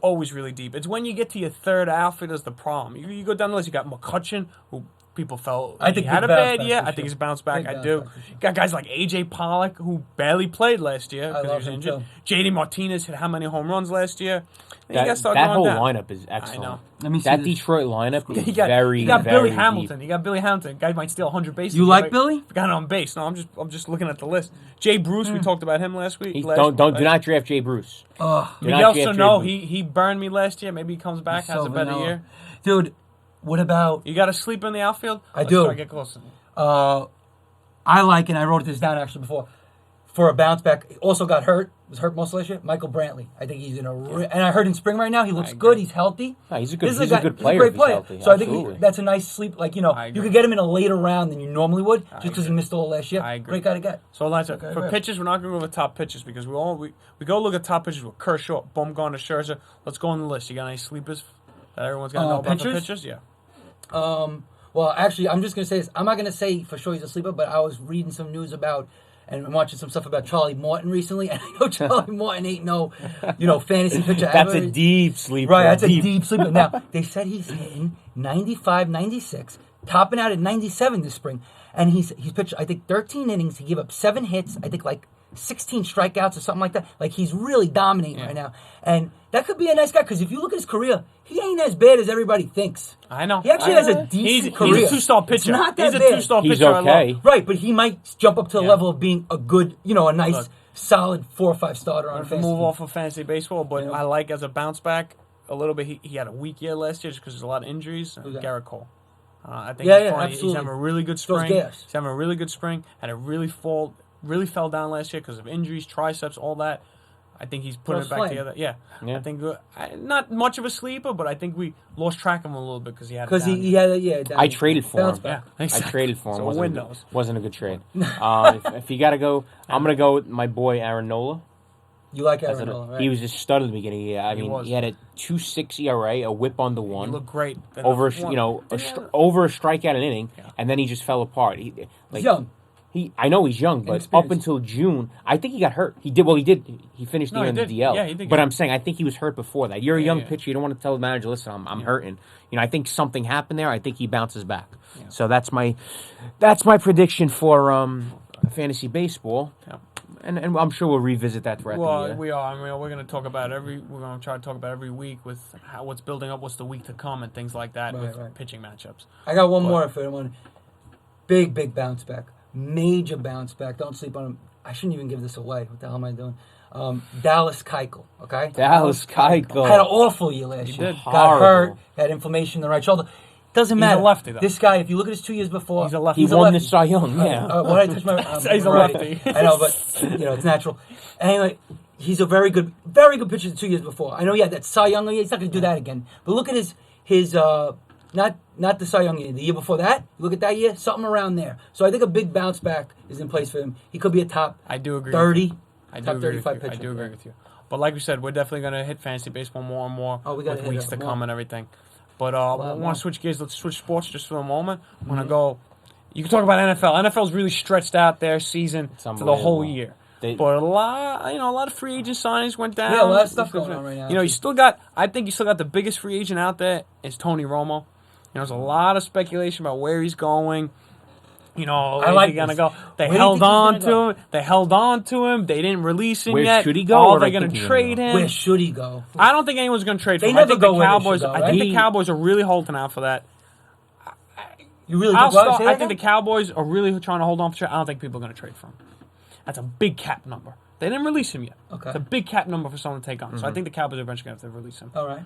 always really deep. It's when you get to your third outfield is the problem. You go down the list. You got McCutcheon, who people felt I think he had big a bounce bad back year. for I think sure. he's bounced back. Big I bounce do. back for sure. Got guys like AJ Pollock, who barely played last year I because he love was him injured. too. JD Martinez hit how many home runs last year? Then you gotta That, start that going whole down. lineup is excellent. know. Let me see That this. Detroit lineup is You got very, Billy very Hamilton. deep. You got Billy Hamilton. Guy might steal 100 bases. You like He Billy? Got on base. No, I'm just looking at the list. Jay Bruce. We talked about him last week. Do not draft Jay Bruce. Do not Miguel draft Jay Sano. Bruce. He burned me last year. Maybe he comes back, He's has so a better vanilla. year. Dude, what about? You got to sleep in the outfield. I Let's do. try to get closer. I like, and I wrote this down actually before. For a bounce back, also got hurt. Was hurt most last year. Michael Brantley. I think he's in a. And I heard in spring right now he looks good. He's healthy. No, he's a good- This is he's a guy- good he's player great if he's healthy. So I think Absolutely. that's a nice sleep. Like I you agree. could get him in a later round than you normally would, just because he agree. missed all last year. I agree. Great guy to get. So Elijah, Okay, for right. pitches, we're not going to go over top pitches because we go look at top pitches with Kershaw, Bumgarner, Scherzer. Let's go on the list. You got any sleepers that everyone's got to know about the pitchers? pitchers? Yeah. Well, actually, I'm just going to say this. I'm not going to say for sure he's a sleeper, but I was reading some news about and watching some stuff about Charlie Morton recently, and I know Charlie Morton ain't no, fantasy pitcher That's ever. a deep sleeper. Right, that's a deep sleeper. Now, they said he's hitting 95, 96, topping out at 97 this spring. And he's pitched, I think, 13 innings. He gave up 7 hits, I think like 16 strikeouts or something like that. Like, he's really dominating right now. And that could be a nice guy because if you look at his career, he ain't as bad as everybody thinks. I know. He actually has a decent career. He's a two-star pitcher. It's not that he's a bad. two-star He's pitcher. okay. I love. Right, but he might jump up to the Yeah. level of being a good, a nice, Look. solid 4 or 5 starter on a To fantasy move team. off of fantasy baseball, but Yeah. I like as a bounce back a little bit. He had a weak year last year just because there's a lot of injuries. Who's that? Garrett Cole. I think Yeah, he's yeah, fine. He's absolutely. having a really good Throws spring. gas. He's having a really good spring. Had a really fell down last year because of injuries, triceps, all that. I think he's putting it back Flame. together. Yeah. Yeah. I think not much of a sleeper, but I think we lost track of him a little bit because he had. Because he had a, down I traded for bounce him. back. Yeah, exactly. I traded for him. So Windows. Wasn't a good trade. If you got to go, I'm going to go with my boy Aaron Nola. You like Aaron Nola, right? He was a stud at the beginning of the year. I mean, was. he had a 2.6 ERA, a whip on the He one. looked great. Over, One. over a strikeout an inning, Yeah. and then he just fell apart. He's young. I know he's young, but up Inexperienced. until June, I think he got hurt. He did. Well, he did. He finished the No, year he in the did. DL. Yeah, he did But get I'm saying, I think he was hurt before that. You're a young yeah. pitcher. You don't want to tell the manager, listen, I'm hurting. I think something happened there. I think he bounces back. Yeah. So that's my prediction for fantasy baseball. Yeah. And I'm sure we'll revisit that throughout the Well, year. we are. I mean, we're going to talk about we're going to try to talk about every week with what's building up, what's the week to come, and things like that with Right. pitching matchups. I got one But- more for everyone. Big bounce back. Major bounce back. Don't sleep on him. I shouldn't even give this away. What the hell am I doing? Dallas Keuchel, okay? Dallas Keuchel. Had an awful year last year. did. Got Horrible. hurt, had inflammation in the right shoulder. Doesn't He's a matter. lefty, though. This guy, if you look at his 2 years before, He's a lefty. He he's a won the lefty. Cy Young, yeah. Why did I touch my? He's a right. lefty. I know, but it's natural. Anyway, he's a very good pitcher. 2 years before, I know. Yeah, that Cy Young. He's not going to do that again. But look at his not the Cy Young year. The year before that, you look at that year, something around there. So I think a big bounce back is in place for him. He could be a top. I do agree. 30. I do top agree with 35 you. pitcher. I do agree with you. But like we said, we're definitely going to hit fantasy baseball more and more Oh, we gotta with hit weeks it to more. come and everything. But we more. want to switch gears. Let's switch sports just for a moment. I'm going to go. You can talk about NFL. NFL's really stretched out their season for the whole unbelievable. year. They- But a lot of free agent signings went down. Yeah, a lot of stuff going on right now. I think you still got the biggest free agent out there is Tony Romo. There's a lot of speculation about where he's going. I like he's gonna this. go. They Where do you held think he's on gonna to go? him. They held on to him. They didn't release him Where yet. should he go, Oh, or they're do going you to think he's gonna trade go? him. Where should he go? I don't think anyone's going to trade for They him. I never think go the where they Cowboys. should go, I think the right? Cowboys are really holding out for that. You really I'll think? start, Say I that think the again? Cowboys are really trying to hold on for trade. I don't think people are going to trade for him. That's a big cap number. They didn't release him yet. Okay. It's a big cap number for someone to take on. So I think the Cowboys are eventually going to have to release him. All right.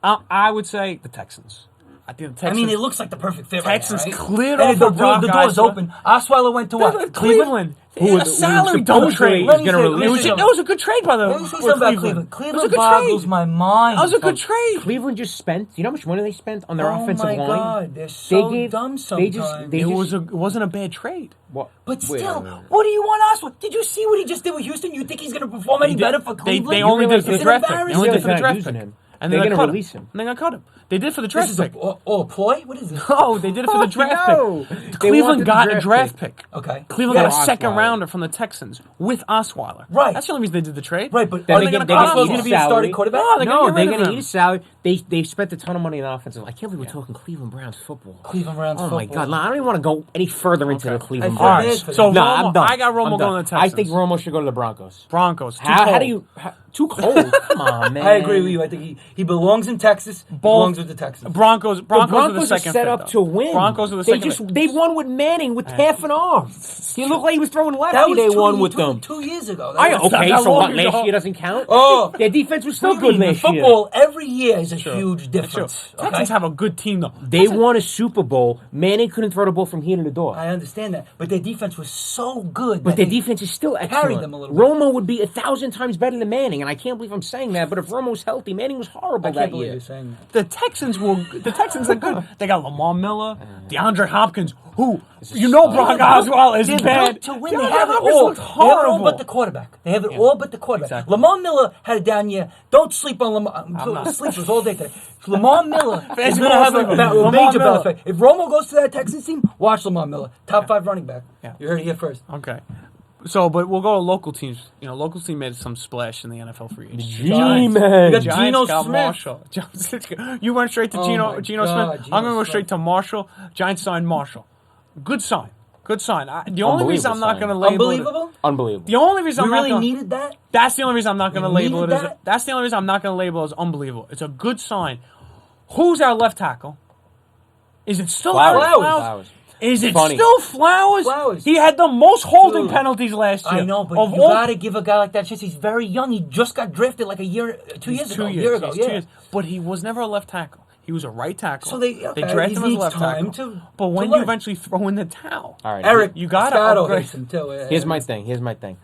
I would say the Texans. I think the I Texans. mean, it looks like the perfect fit Texans right now, right? cleared And off the, of Brock the door's Osweiler. open. Osweiler went to what? Cleveland. Who a was salary supposed don't to trade. be Let me gonna say- release let me It say was, that was a good trade by the Let me say for something about Cleveland. Cleveland. It was a Cleveland good boggles trade. my mind. That was a good trade. Cleveland just spent. You know how much money they spent on their Oh offensive my line? God, they're so dumb sometimes. It wasn't a bad trade. What? But Wait, still, wait, wait. what do you want us with? Did you see what he just did with Houston? You think he's going to perform any better for Cleveland? They only did it for the It's draft pick. They embarrassing. only did it for the They're draft using pick. him. And They're they're gonna going to release him. And they're going to cut him. They did for the This draft is a pick. ploy? What is this? No, they did it for the draft No. pick. They Cleveland wanted the got a draft draft pick. pick. Okay. Cleveland got a Yeah. second Osweiler. rounder from the Texans with Osweiler. Right. That's the only reason they did the trade. Right, but Then are they they going get- to they cut get Osweiler's going to be a salary. starting quarterback? No, they're No, gonna they're get rid going of to him. eat his salary. They spent a ton of money in offensive. I can't believe we're talking Cleveland Browns football. Cleveland Browns Oh my football. God! I don't even want to go any further into the Cleveland I feel Browns. bad for them. So No, Romo, I'm done. I got Romo I'm going done. to the Texans. I think Romo should go to the Broncos. Broncos. Too How cold. do you? Too cold? Come on, man. I agree with you. I think he belongs in Texas. He belongs with the Texans. Broncos The are the Broncos are second set pick, up though. to win. Broncos are the they second just pick. they won with Manning with half an arm. He looked like he was throwing lefty. That was They won two, with two, them. 2 years ago. I, That was- okay, not so long what? Last ago. year doesn't count. Oh. Their defense was still What do you good mean? last year. Football every year is a huge Sure. difference. Okay? Texans have a good team, though. They won a Super Bowl. Manning couldn't throw the ball from here to the door. I understand that, but their defense was so good. But that their they- defense is still excellent. them a little bit. Romo would be 1,000 times better than Manning, and I can't believe I'm saying that. But if Romo's healthy, Manning was horrible I that can't believe year. you're saying that. The Texans are good. They got Lamar Miller, DeAndre Hopkins, who Brock Osweiler is They're bad. built to win. DeAndre They have it Hopkins all. looks They have it all horrible. but the quarterback. They have it all but the quarterback. Exactly. Lamar Miller had a down year. Don't sleep on Lamar. not. Sleepers all day today. Lamar Miller is Fancy going to have football a sleeper. Lamar major Miller. benefit. If Romo goes to that Texans team, watch Lamar Miller. Top 5 running back. Yeah. You heard it here first. Okay. So, but we'll go to local teams. Local team made some splash in the NFL free agency. G-Man. You got Giants Geno got Smith. Marshall. You went straight to Oh Geno my Smith. God, I'm going to Geno go straight to Marshall. Giants signed Marshall. Good sign. Good sign. The only reason I'm not going to label Unbelievable? Unbelievable. The only reason We I'm not really gonna, needed that? That's the only reason I'm not going to We label it needed as. that? That's the only reason I'm not going to label it as unbelievable. It's a good sign. Who's our left tackle? Is it still Aaron Flowers? Is it Funny. still Flowers? Flowers. He had the most holding Dude. penalties last year. I know, but Of you all- got to give a guy like that a chance. He's very young. He just got drafted like 2 years ago. A year ago, He's yeah. 2 years. But he was never a left tackle. He was a right tackle. So they drafted he him as a needs left time tackle. But when learn. you eventually throw in the towel, All right. Eric, you gotta Scotto upgrade. hates him too. Here's my thing.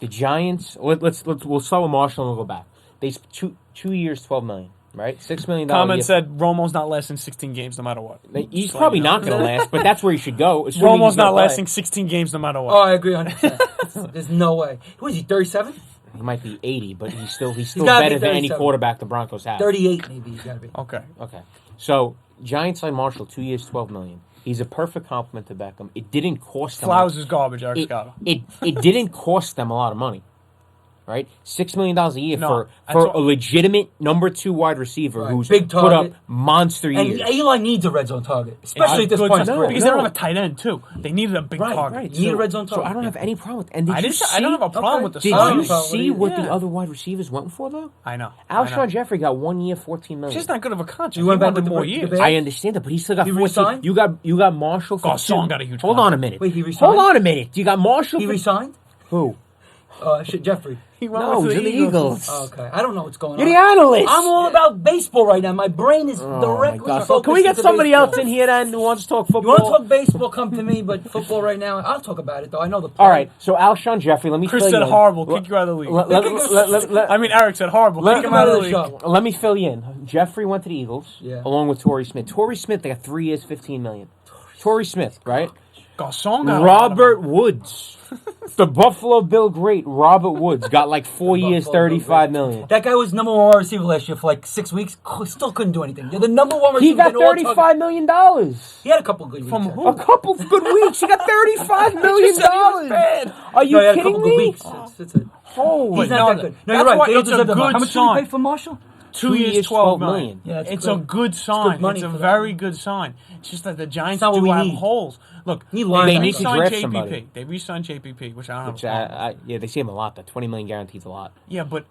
The Giants. We'll start with Marshall and we'll go back. They 2 years, $12 million. Right, $6 million. Comment said Romo's not lasting 16 games no matter what. He's probably not going to last, but that's where he should go. Romo's not lasting 16 games no matter what. Oh, I agree on that. There's no way. Who is he, 37? He might be 80, but he's still gotta better be than any 37. quarterback the Broncos have. 38 maybe he's got to be. Okay. Okay, so Giants signed Marshall 2 years, $12 million. He's a perfect compliment to Beckham. It didn't cost them. Flowers is garbage, Eric It, Scotto. it didn't cost them a lot of money. Right, $6 million a year No, for a legitimate number 2 wide receiver Right. who's Big put target. up monster And years. Eli needs a red zone target, especially at this point in his career. Because they don't have a tight end, too. They needed a big target. Right. You need a red zone So target. I don't have any problem with. And I don't have a problem with the Did signing. you problem see with what it. the other wide receivers went for though? I know. Alshon Jeffrey got 1 year, $14 million. It's just not good of a contract. You went He back wanted with more the years. Bears? I understand that, but he still got He 14. resigned? You got Marshall for Garcon 2. got a huge Hold on a contract. minute. Wait, he resigned? Hold on a minute. You got Marshall. He for resigned? who? Jeffrey. He went No, to to the Eagles. Oh, okay. I don't know what's going You're on. the analyst. I'm all about baseball right now. My brain is Oh, directly my God. focused Can we get into somebody baseball. else in here then who wants to talk football? You want to talk baseball? Come to me. But football right now, I'll talk about it though. I know the play. All right. So Alshon Jeffrey, let me Chris fill said you in. horrible. Kick you out of the league. I mean, Eric said horrible. Let- Kick him out of the Show. league. Let me fill you in. Jeffrey went to the Eagles along with Torrey Smith. Torrey Smith, they got 3 years, $15 million. Torrey Smith, right? Garcon got Robert Woods, the Buffalo Bill great Robert Woods, got like 4 years, $35 million. That guy was number 1 wide receiver last year for like 6 weeks. Still couldn't do anything. They're the number 1 receiver. He got in all time. $35 million. He had a couple good weeks. From yeah. who? A couple of good weeks. He got $35 million. said he was bad. Are you No, he had a kidding couple good me? weeks. That's it. Holy. He's But not no, that good. No, that's you're right. why They don't it's a deserve that much. good How much did sign. you pay for Marshall? 2 years, $12 million. Yeah, that's It's good. a good sign. money It's a for that. very good sign. It's just that the Giants not what do we have need. holes. Look, Need they linebackers. need to re-signed draft JPP. somebody. They re-signed JPP, which I don't have Which a problem with. yeah, they see him a lot. That $20 million guarantees a lot. Yeah, but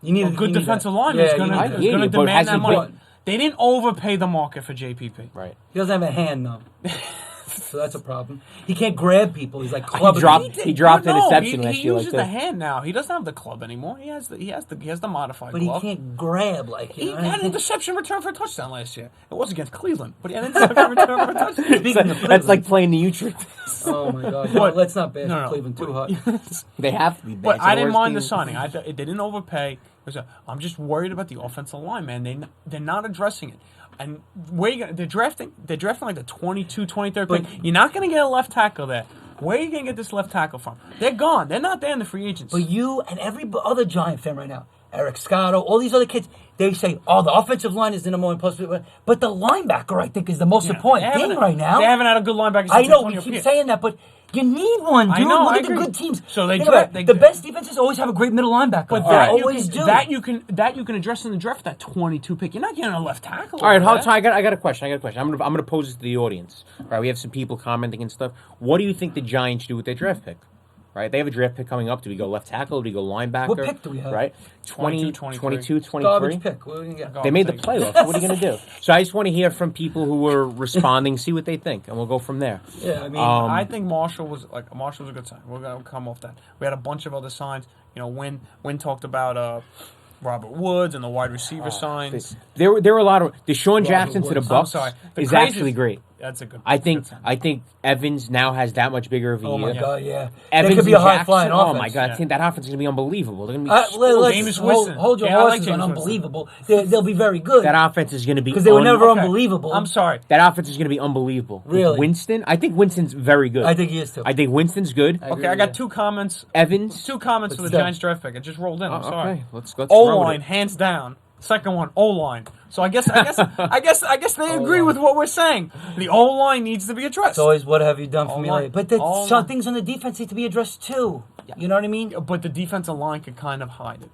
You need a good you need defensive that. lineman is Yeah, going you to need that. Yeah, but demand has that he money. been- They didn't overpay the market for JPP. Right. He doesn't have a hand though. So that's a problem. He can't grab people. He's like He clubbing. dropped an interception he last year. uses Like the hand now. He doesn't have the club anymore. He has the modified But he glove. can't grab like He you know. had an interception return for a touchdown last year. It was against Cleveland, but he had an interception return for a touchdown. Speaking of That's Cleveland, like playing the Utrecht. oh my god. But- No, let's not bash no, no. Cleveland too hot. They have to be bad. But It's the I didn't worst mind the team. signing. They didn't overpay. I'm just worried about the offensive line, man. They're not addressing it. And where you gonna, they're drafting like the 22, 23rd pick. You're not going to get a left tackle there. Where are you going to get this left tackle from? They're gone. They're not there in the free agents. But you and every other Giant fan right now, Eric Scotto, all these other kids, they say, "Oh, the offensive line is the number 1 plus." But the linebacker, I think, is the most important thing right now. They haven't had a good linebacker since I know we Antonio keep Pierce. saying that, but you need one, dude. I know, Look I at agree. the good teams. So they Think about draft- it. The best defenses always have a great middle linebacker. But They that always do. you can address in the draft that 22 pick. You're not getting a left tackle. All right, over hold there. on. I got a question. I'm gonna pose this to the audience. All right, we have some people commenting and stuff. What do you think the Giants do with their draft pick? Right, they have a draft pick coming up. Do we go left tackle? Do we go linebacker? What pick do we have? Right, 22, 22, 23. Garbage pick. What are we gonna get? They made the playoffs. What are you going to do? So I just want to hear from people who were responding, see what they think, and we'll go from there. Yeah, I mean, I think Marshall was a good sign. We're gonna come off that. We had a bunch of other signs. You know, Wynn talked about Robert Woods and the wide receiver signs. There were a lot of Deshaun Jackson to the Woods. Bucks I'm sorry. The is craziest- actually great. That's a good. I think good sign. Evans now has that much bigger of a oh year. my god, yeah. Evans That could be and a high Jackson, flying offense. oh my god, Yeah. I think that offense is going to be unbelievable. They're going to be Let's Jameis hold, Winston. hold your Yeah, I like horses on Jameis Winston. unbelievable. They'll be very good that offense is going to be because they were never Okay. unbelievable. I'm sorry. That offense is going to be unbelievable. With Really? Winston, I think Winston's very good. I think he is too. I think Winston's good. Okay, I got 2 comments. Evans. 2 comments for the What's that? Giants draft pick. It just rolled in. I'm sorry. Okay, let's O throw line, it. hands down. Second one, O line. So I guess they agree with what we're saying. The O line needs to be addressed. It's always what have you done for me All lately? But all some things on the defense need to be addressed too. You know what I mean? But the defensive line could kind of hide it.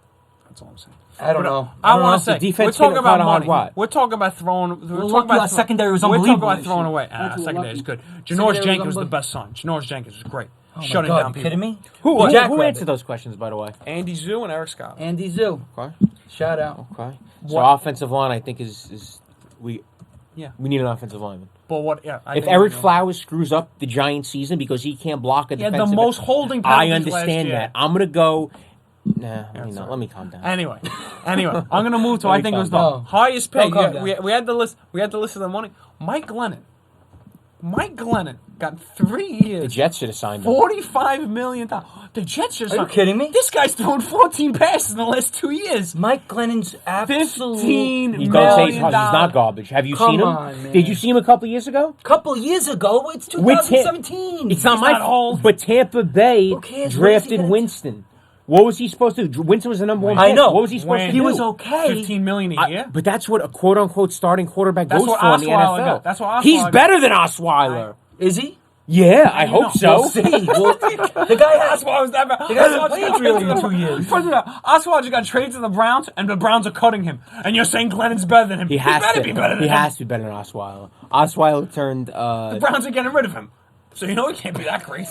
That's all I'm saying. I don't know. I don't want know. to say, The defense we're talking hit him about hard money. what? We're talking about throwing. We're look, talking about secondary was We're talking unbelievable about this throwing year. away. Absolutely Secondary is lucky. good. Janoris Secondary was Jenkins was the unbelievable. best son. Janoris Jenkins was great. Oh my Shutting God, down you people. kidding me? Who Jackrabbit. answered those questions, by the way? Andy Zoo and Eric Scott. Andy Zoo. Okay. Shout out. Okay. So What- offensive line, I think is we Yeah. we need an offensive lineman. But what? Yeah. I If think, Eric you know, Flowers screws up the Giants season because he can't block a he had defensive, the most holding I penalties understand last year. that. I'm gonna go. Nah, sorry. let me calm down. Anyway, I'm gonna move to Let I me think it was the calm down. highest Don't pay. calm down. We had the list. We had the list of the money. Mike Glennon. Mike Glennon got 3 years. The Jets should have signed him. $45 million. The Jets just. Are you kidding me? This guy's thrown 14 passes in the last 2 years. Mike Glennon's absolute. $15 He's he's million. not garbage. Have you Come seen him? on, man. Did you see him a couple years ago? Couple years ago, it's With 2017. It's not He's my not old. But Tampa Bay Who cares? What is he drafted gonna do? Winston. What was he supposed to do? Winston was the number one I pick. know. What was he supposed When to He do? was okay. $15 million a year. But that's what a quote-unquote starting quarterback That's goes what for in the Osweiler NFL. got. That's what He's Osweiler better than Osweiler. Is he? Yeah, I you hope know. so. We'll see. The guy has. That's why I was that bad. The guy's not played really in 2 years. Osweiler just got traded to the Browns, and the Browns are cutting him. And you're saying Glennon's better than him. He has better to be better than He him. has to be better than Osweiler. Osweiler turned. The Browns are getting rid of him. So you know he can't be that great.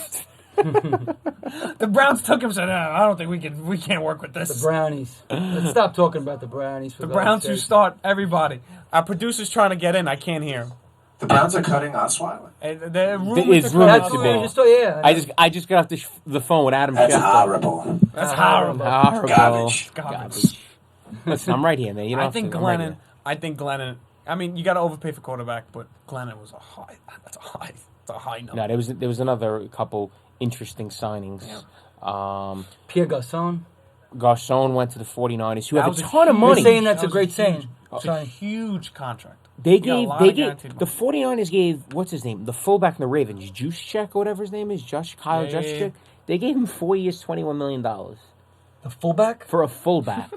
The Browns took him and said, I don't think we can't work with this. The Brownies. Let's stop talking about the Brownies. For The God's Browns who sake. start everybody. Our producer's trying to get in. I can't hear him. The Browns are cutting Osweiler. And the It's rumors rumored That's to what be. we just thought. Yeah. I just got off the phone with Adam That's Schefter. horrible. That's horrible. Horrible. Garbage. Garbage. Listen, I'm right here, man. You know, I think I'm right Glennon. here. I think Glennon. I mean, you got to overpay for quarterback, but Glennon was a high. That's a high. It's a high number. No, there was another couple interesting signings. Pierre Garcon. Garcon went to the 49ers, who That have a was a ton of huge- You're money. saying that's a was great saying. It's a Sorry. huge contract. They got a gave lot they of gave guaranteed the money. 49ers gave what's his name, the fullback in the Ravens, Juice Check or whatever his name is, Kyle Yeah, yeah, yeah. Juszczyk. They gave him 4 years, $21 million The fullback. for a fullback.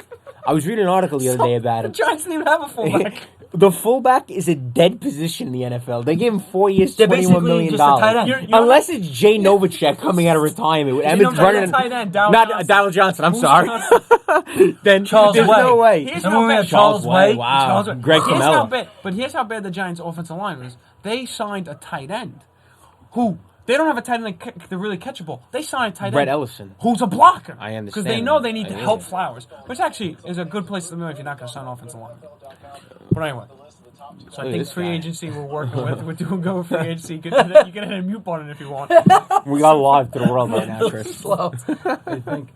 I was reading an article the other day about The him. Giants didn't even have a fullback. The fullback is a dead position in the NFL. They gave him 4 years, They're $21 basically million. just a tight end. You're Unless it's Jay Novacek coming out of retirement with You Emmett know, Brennan. tight end, Darryl Not Johnson. Darryl Johnson. I'm Who's sorry. Johnson? Then Charles there's Way. no way. Here's Remember how we had bad Charles Way? Wow. Charles Way. Greg Here's Camelo. how bad. But here's how bad the Giants' offensive line was. They signed a tight end, who they don't have a tight end to really catch a ball. They signed a tight Brett end Ellison. who's a blocker. I understand because they know that. they need to I help know. Flowers, which actually is a good place to be if you're not going to sign offensive line. But anyway. So Look I at think this free guy. agency we're working with. We're doing good with free agency. You can hit a mute button if you want. We got live to the world right now, Chris. Slow. I think.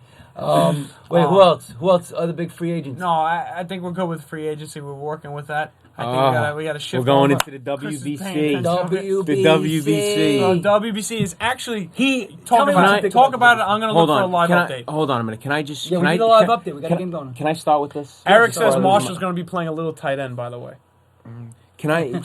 Wait, who else? Who else? Other big free agents? No, I think we're good with free agency. We're working with that. I think we got to shift. We're going over. into the Chris is WBC. paying attention. The WBC. WBC is actually Tell talk me about what you it. think Talk about about it. I'm going to Hold look for a on. live update. Hold on a minute. Can I just? Yeah, can we I, need a live can- update. We got a can- game going. Can I start with this? Eric Sorry, says I'm Marshall's going to be playing a little tight end. By the way, Can I? I don't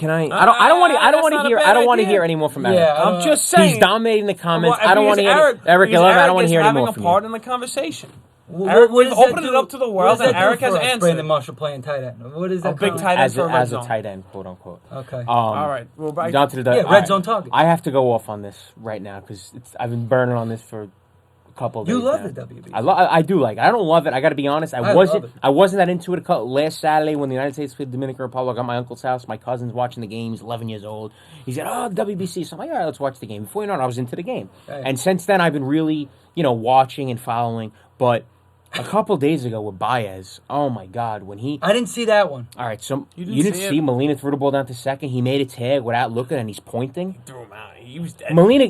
want to. I don't That's want not to a hear. bad I don't want to idea. hear any more from Eric. Yeah. I'm just saying He's dominating the comments. Well, I don't want to hear Eric. because I don't want to hear any having more a from part you. in the conversation. What we've does that opened it do- up to the what world, does and that do Eric for has us, answered. Brandon Marshall playing tight end. What is that? A big kind of- tight end As for a red a zone. tight end, quote unquote. Okay. All right. Well, Down to the Yeah, all red right. zone target. I have to go off on this right now because I've been burning on this for a couple of days. You love now. the WBC. I do like it. I don't love it. I got to be honest. I I love it. wasn't that into it last Saturday when the United States played the Dominican Republic at my uncle's house. My cousin's watching the game. He's 11 years old. He said, "Oh, WBC." So I'm like, "All right, let's watch the game." Before you know it, I was into the game. Right. And since then, I've been really, watching and following. But a couple days ago with Baez, oh my God, when he. I didn't see that one. All right, so You you didn't didn't see see it? Molina threw the ball down to second. He made a tag without looking, and he's pointing. Threw him out. He was dead. Molina.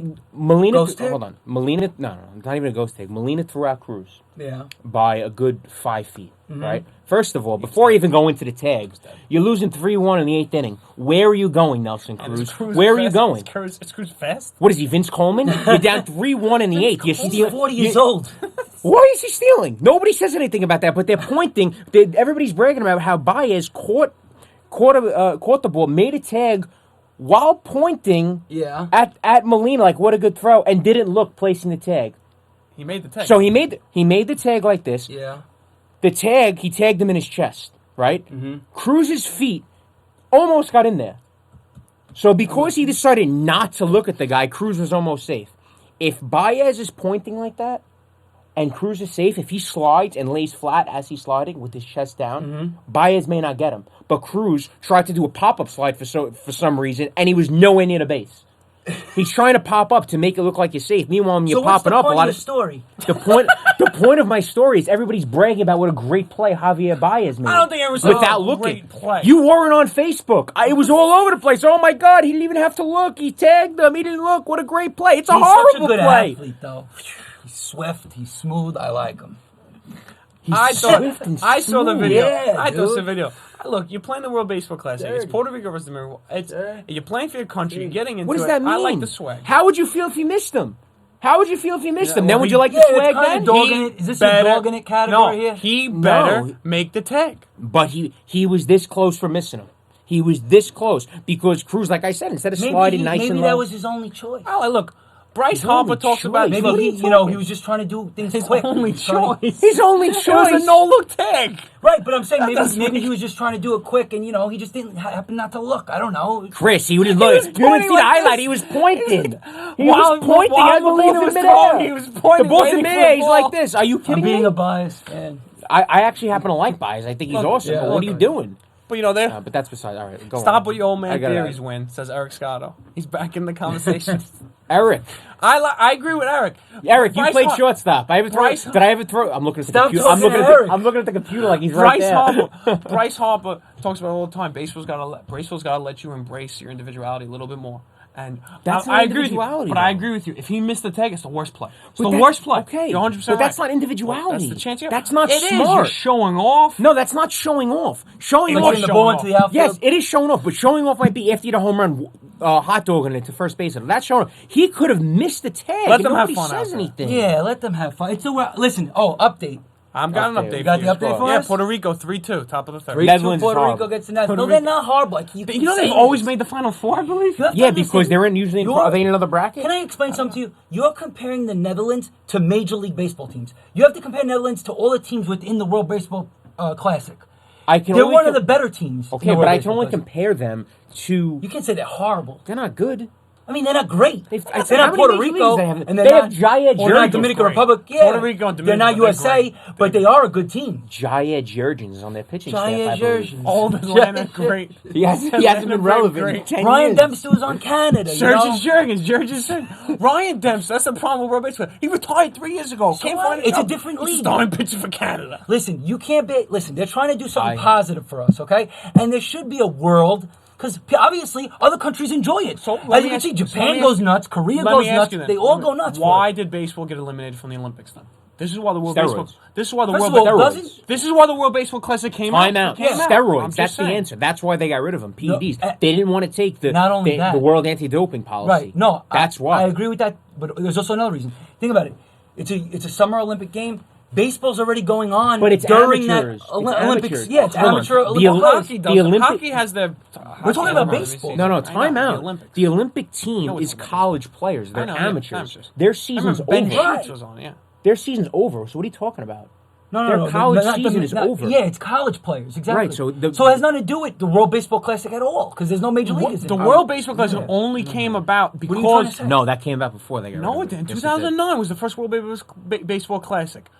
Ghost tag? Hold on. Molina. No, not even a ghost tag. Molina threw out Cruz Yeah. by a good 5 feet. Mm-hmm. Right. First of all, before I even go into the tag, you're losing 3-1 in the 8th inning. Where are you going, Nelson And is Cruz? Cruz Where are you fast? going? Is Cruz fast? What is he, Vince Coleman? You're down 3-1 in the 8th. You're He's stealing. 40 years old. Why is he stealing? Nobody says anything about that, but they're pointing. Everybody's bragging about how Baez caught the ball, made a tag while pointing Yeah. at Molina, like what a good throw, and didn't look placing the tag. He made the tag. So he made the tag like this. Yeah. The tag, he tagged him in his chest, right? Mm-hmm. Cruz's feet almost got in there. So because he decided not to look at the guy, Cruz was almost safe. If Baez is pointing like that, and Cruz is safe, if he slides and lays flat as he's sliding with his chest down, Baez may not get him. But Cruz tried to do a pop-up slide for some reason, and he was nowhere near the base. He's trying to pop up to make it look like you're safe. Meanwhile, when you're popping up, a lot of story. The point of my story is everybody's bragging about what a great play Javier Baez made. I don't think it was without a looking. great play. You weren't on Facebook. It was all over the place. Oh my God, he didn't even have to look. He tagged them. He didn't look. What a great play! It's a horrible such a good play. athlete, though. He's swift. He's smooth. I like him. I saw the video. Yeah, I saw the dude. video. Look, you're playing the World Baseball Classic. It's Puerto Rico versus the Miracle. You're playing for your country. You're getting into it. What does that mean? I like the swag. How would you feel if you missed him? How would you feel if you missed him? Then would you like the it's swag kinda then? dogging it. Is this your dogging it category here? He better No. make the tag. But he was this close from missing him. He was this close because Cruz, like I said, instead of sliding nice and maybe low. that was his only choice. Oh, look, Bryce His Harper only talks choice. about Maybe What are he, you talking? he was just trying to do things his quick. only He was trying to- choice. His only It was choice. a no-look tag. Right, but I'm saying doesn't maybe make- he was just trying to do it quick, and he just didn't happen not to look. I don't know. Chris, he would have looked. was You didn't pointing see the like highlight. this. He was pointing. He While- was pointing while at the the ball ball was in thrown, midair. he was pointing, The ball's in waiting for midair. the He's ball. like this. Are you I'm kidding being me? a biased fan. I actually happen to like Baez. I think he's awesome. yeah, But what are you okay. doing? But they're But that's beside. All right, go on. stop with your old I man got it. theories. Win says Eric Scotto. He's back in the conversation. Eric. I agree with Eric. Eric, you Bryce played Har- shortstop. Bryce- Did I ever throw? I'm looking at the Stop computer. I'm talking looking, to Eric. I'm looking at the computer like he's right there. Bryce Harper talks about it all the time. Baseball's got to let you embrace your individuality a little bit more. And That's I not agree with you. individuality, But I though. agree with you. If he missed the tag, it's the worst play. It's But the that- worst play. Okay, You're 100% but that's right. not individuality. That's the chance. That's not It is. smart. You're showing off. No, that's not showing off. Showing Like off. hitting the showing ball off. into the outfield. Yes, it is showing off, but showing off might be after you hit a home run, hot dogging it to first base. That's showing off. He could have missed the tag. Let and them have nobody fun out says there. anything. Yeah, let them have fun. It's a listen. Oh, update. I've got an Okay. update. You got for the update for Yeah, us? Puerto Rico 3-2, top of the third. Netherlands is Puerto Rico horrible. gets the Netherlands. Puerto No, they're Rico- not horrible. Like, you You know say they've always this. made the Final Four, I believe. You have to Yeah, understand- because they're usually You're- are they in another bracket? Can I explain something to you? You're comparing the Netherlands to Major League Baseball teams. You have to compare Netherlands to all the teams within the World Baseball Classic. I can They're only one of com- the better teams. in Okay, the but World I can Baseball only Classic. compare them to. You can't say they're horrible. They're not good. I mean, they're not great. They've- They're how not many Puerto major Rico, leagues they have? and They they're have not, Jaya or not Jurgens. Dominican Great. Republic. Yeah, Puerto Rico and they're Dominican, not they're USA, great. but they are a good team. Jaya Jurgens is on their pitching staff. Jaya I believe. Jurgens. Old Atlanta, great. He hasn't been relevant in 10 Ryan years. Dempster was on Canada. You know? Jurgens. Ryan Dempster, that's the problem with World Baseball. He retired 3 years ago. So Can't what? find It's a job. different He's league. starting pitcher for Canada. Listen, you can't be. Listen, they're trying to do something I- positive for us, okay? And there should be a world. Because obviously other countries enjoy it. So As let you me can ask- see, so Japan let me goes ask- nuts, Korea Let goes me ask nuts. you then. They all go nuts. Why for it. did baseball get eliminated from the Olympics then? This is why the World Steroids. Baseball. This is why the First World. of all, Steroids. doesn't This is why the World Baseball Classic came out. Time out. Came out. I'm Steroids. just That's the saying. answer. That's why they got rid of them. PEDs. No, They didn't want to take the not only that. the World Anti-Doping Policy. Right? No, that's why. I agree with that. But there's also another reason. Think about it. It's a summer Olympic game. Baseball's already going on But it's during amateurs. that It's Olympics. amateurs. Yeah, it's Hold on. amateur The Olympic Olympic- players. Hockey the does. Olympic- Hockey has their. We're talking about baseball. No, I know, time the out. Olympics. The Olympic team No, it's is Olympics. college players. They're I know, yeah, amateurs. amateurs. Their I season's remember Ben over. Hitch was on. Yeah. Their season's over. So what are you talking about? No, Their college not- season is over. Yeah, it's college players, exactly. Right, so it has nothing to do with the World Baseball Classic at all, because there's no major leaguers. The in it. World Baseball Classic only came about What are you trying to because. say? No, that came out before they got No, rid it of didn't. Yes, 2009 was the first World Baseball Classic.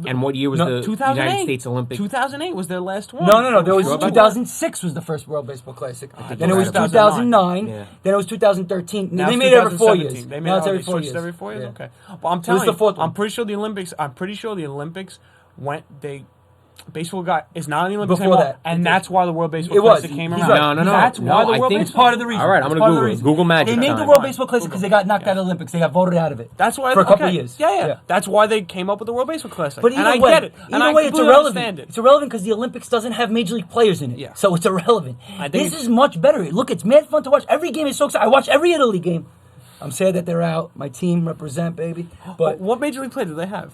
And what year was the 2008. United States Olympic? 2008 was their last one. No. There was Sure about that? 2006 was the first World Baseball Classic. Then it you're was right about 2009. Yeah. Then it was 2013. Now They it's made it every 4 years. 2017. They made Now it's it every 4 switched years. every 4 years. Yeah. Okay. Well, I'm was telling the you, fourth one. I'm pretty sure the Olympics went. Baseball is not in the Olympics Before anymore, that. and that's why the World Baseball It was. Classic came He's around. right. No. That's No, why the I World think- It's Baseball. part of the reason. All right, I'm It's gonna part of the Google it. reason. Google magic They made the time. World Baseball Classic because they got knocked out of the Olympics. They got voted out of it. That's why for a couple okay. of years. Yeah. That's why they came up with the World Baseball Classic. But either and I way, get it. And either I way, it's completely irrelevant. understand it. It's irrelevant because the Olympics doesn't have major league players in it. Yeah. So it's irrelevant. I think This it's- is much better. Look, it's mad fun to watch. Every game is so exciting. I watch every Italy game. I'm sad that they're out. My team represent, baby. But What major league player do they have?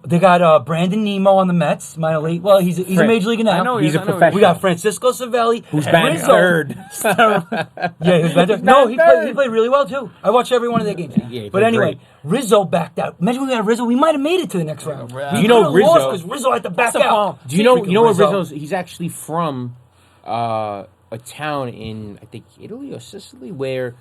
they got Brandon Nemo on the Mets, minor league. Well, he's a major leaguer now. I know He's a I know professional. We got Francisco Savelli, Who's batting Rizzo. third? Yeah, he was better. No, he played really well too. I watched every one of their games. he But played anyway, great. Rizzo backed out. Imagine we had Rizzo, we might have made it to the next round. Yeah. We You know could've Rizzo- lost because Rizzo had to back That's the out. problem. Do you know? Freaking You know where Rizzo. Rizzo's? He's actually from a town in I think Italy or Sicily where